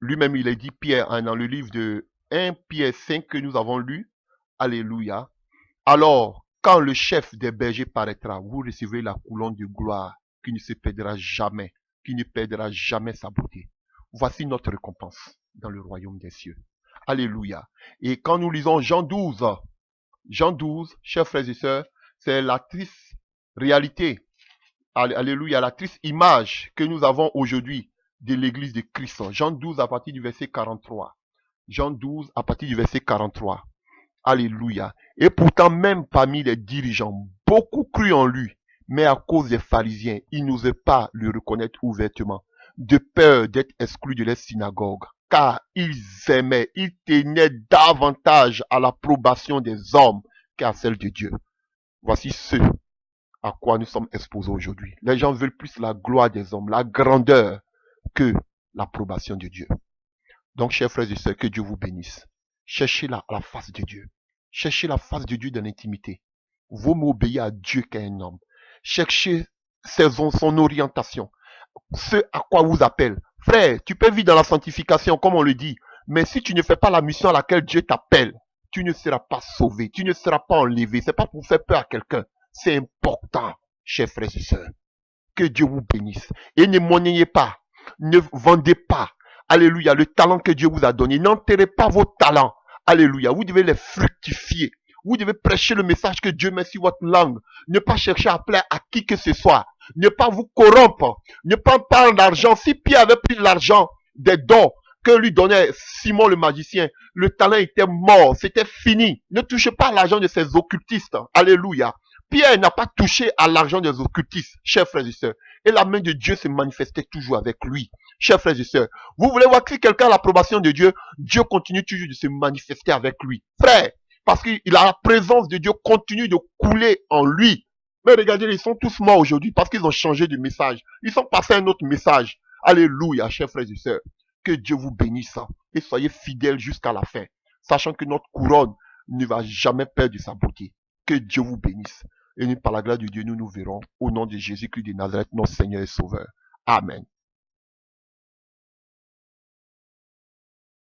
Lui-même, il a dit Pierre dans le livre de 1 Pierre 5 que nous avons lu, alléluia. Alors, quand le chef des bergers paraîtra, vous recevrez la couronne de gloire qui ne se perdra jamais, qui ne perdra jamais sa beauté. Voici notre récompense dans le royaume des cieux. Alléluia. Et quand nous lisons Jean 12, chers frères et sœurs, c'est la triste réalité, alléluia, la triste image que nous avons aujourd'hui de l'église de Christ. Jean 12 à partir du verset 43. Jean 12 à partir du verset 43. Alléluia. Et pourtant, même parmi les dirigeants, beaucoup crurent en lui, mais à cause des pharisiens, ils n'osaient pas le reconnaître ouvertement, de peur d'être exclus de la synagogue, car ils tenaient davantage à l'approbation des hommes qu'à celle de Dieu. Voici ce à quoi nous sommes exposés aujourd'hui. Les gens veulent plus la gloire des hommes, la grandeur, que l'approbation de Dieu. Donc, chers frères et sœurs, que Dieu vous bénisse. Cherchez la face de Dieu. Cherchez la face de Dieu dans l'intimité. Vaut mieux obéir à Dieu qu'à un homme. Cherchez son orientation. Ce à quoi vous appelle. Frère, tu peux vivre dans la sanctification, comme on le dit. Mais si tu ne fais pas la mission à laquelle Dieu t'appelle, tu ne seras pas sauvé. Tu ne seras pas enlevé. C'est pas pour faire peur à quelqu'un. C'est important, chers frères et sœurs. Que Dieu vous bénisse. Et ne monnayez pas, ne vendez pas, alléluia, le talent que Dieu vous a donné. N'enterrez pas vos talents, alléluia. Vous devez les fructifier. Vous devez prêcher le message que Dieu met sur votre langue. Ne pas chercher à plaire à qui que ce soit. Ne pas vous corrompre. Ne pas prendre l'argent. Si Pierre avait pris l'argent des dons que lui donnait Simon le magicien, le talent était mort, c'était fini. Ne touchez pas à l'argent de ces occultistes. Alléluia. Pierre n'a pas touché à l'argent des occultistes, chers frères et sœurs. Et la main de Dieu se manifestait toujours avec lui, chers frères et sœurs. Vous voulez voir que si quelqu'un a l'approbation de Dieu, Dieu continue toujours de se manifester avec lui. Frère, parce qu'il a la présence de Dieu continue de couler en lui. Mais regardez, ils sont tous morts aujourd'hui parce qu'ils ont changé de message. Ils sont passés à un autre message. Alléluia, chers frères et sœurs. Que Dieu vous bénisse et soyez fidèles jusqu'à la fin, sachant que notre couronne ne va jamais perdre sa beauté. Que Dieu vous bénisse. Et par la grâce de Dieu, nous nous verrons au nom de Jésus-Christ de Nazareth, notre Seigneur et Sauveur. Amen.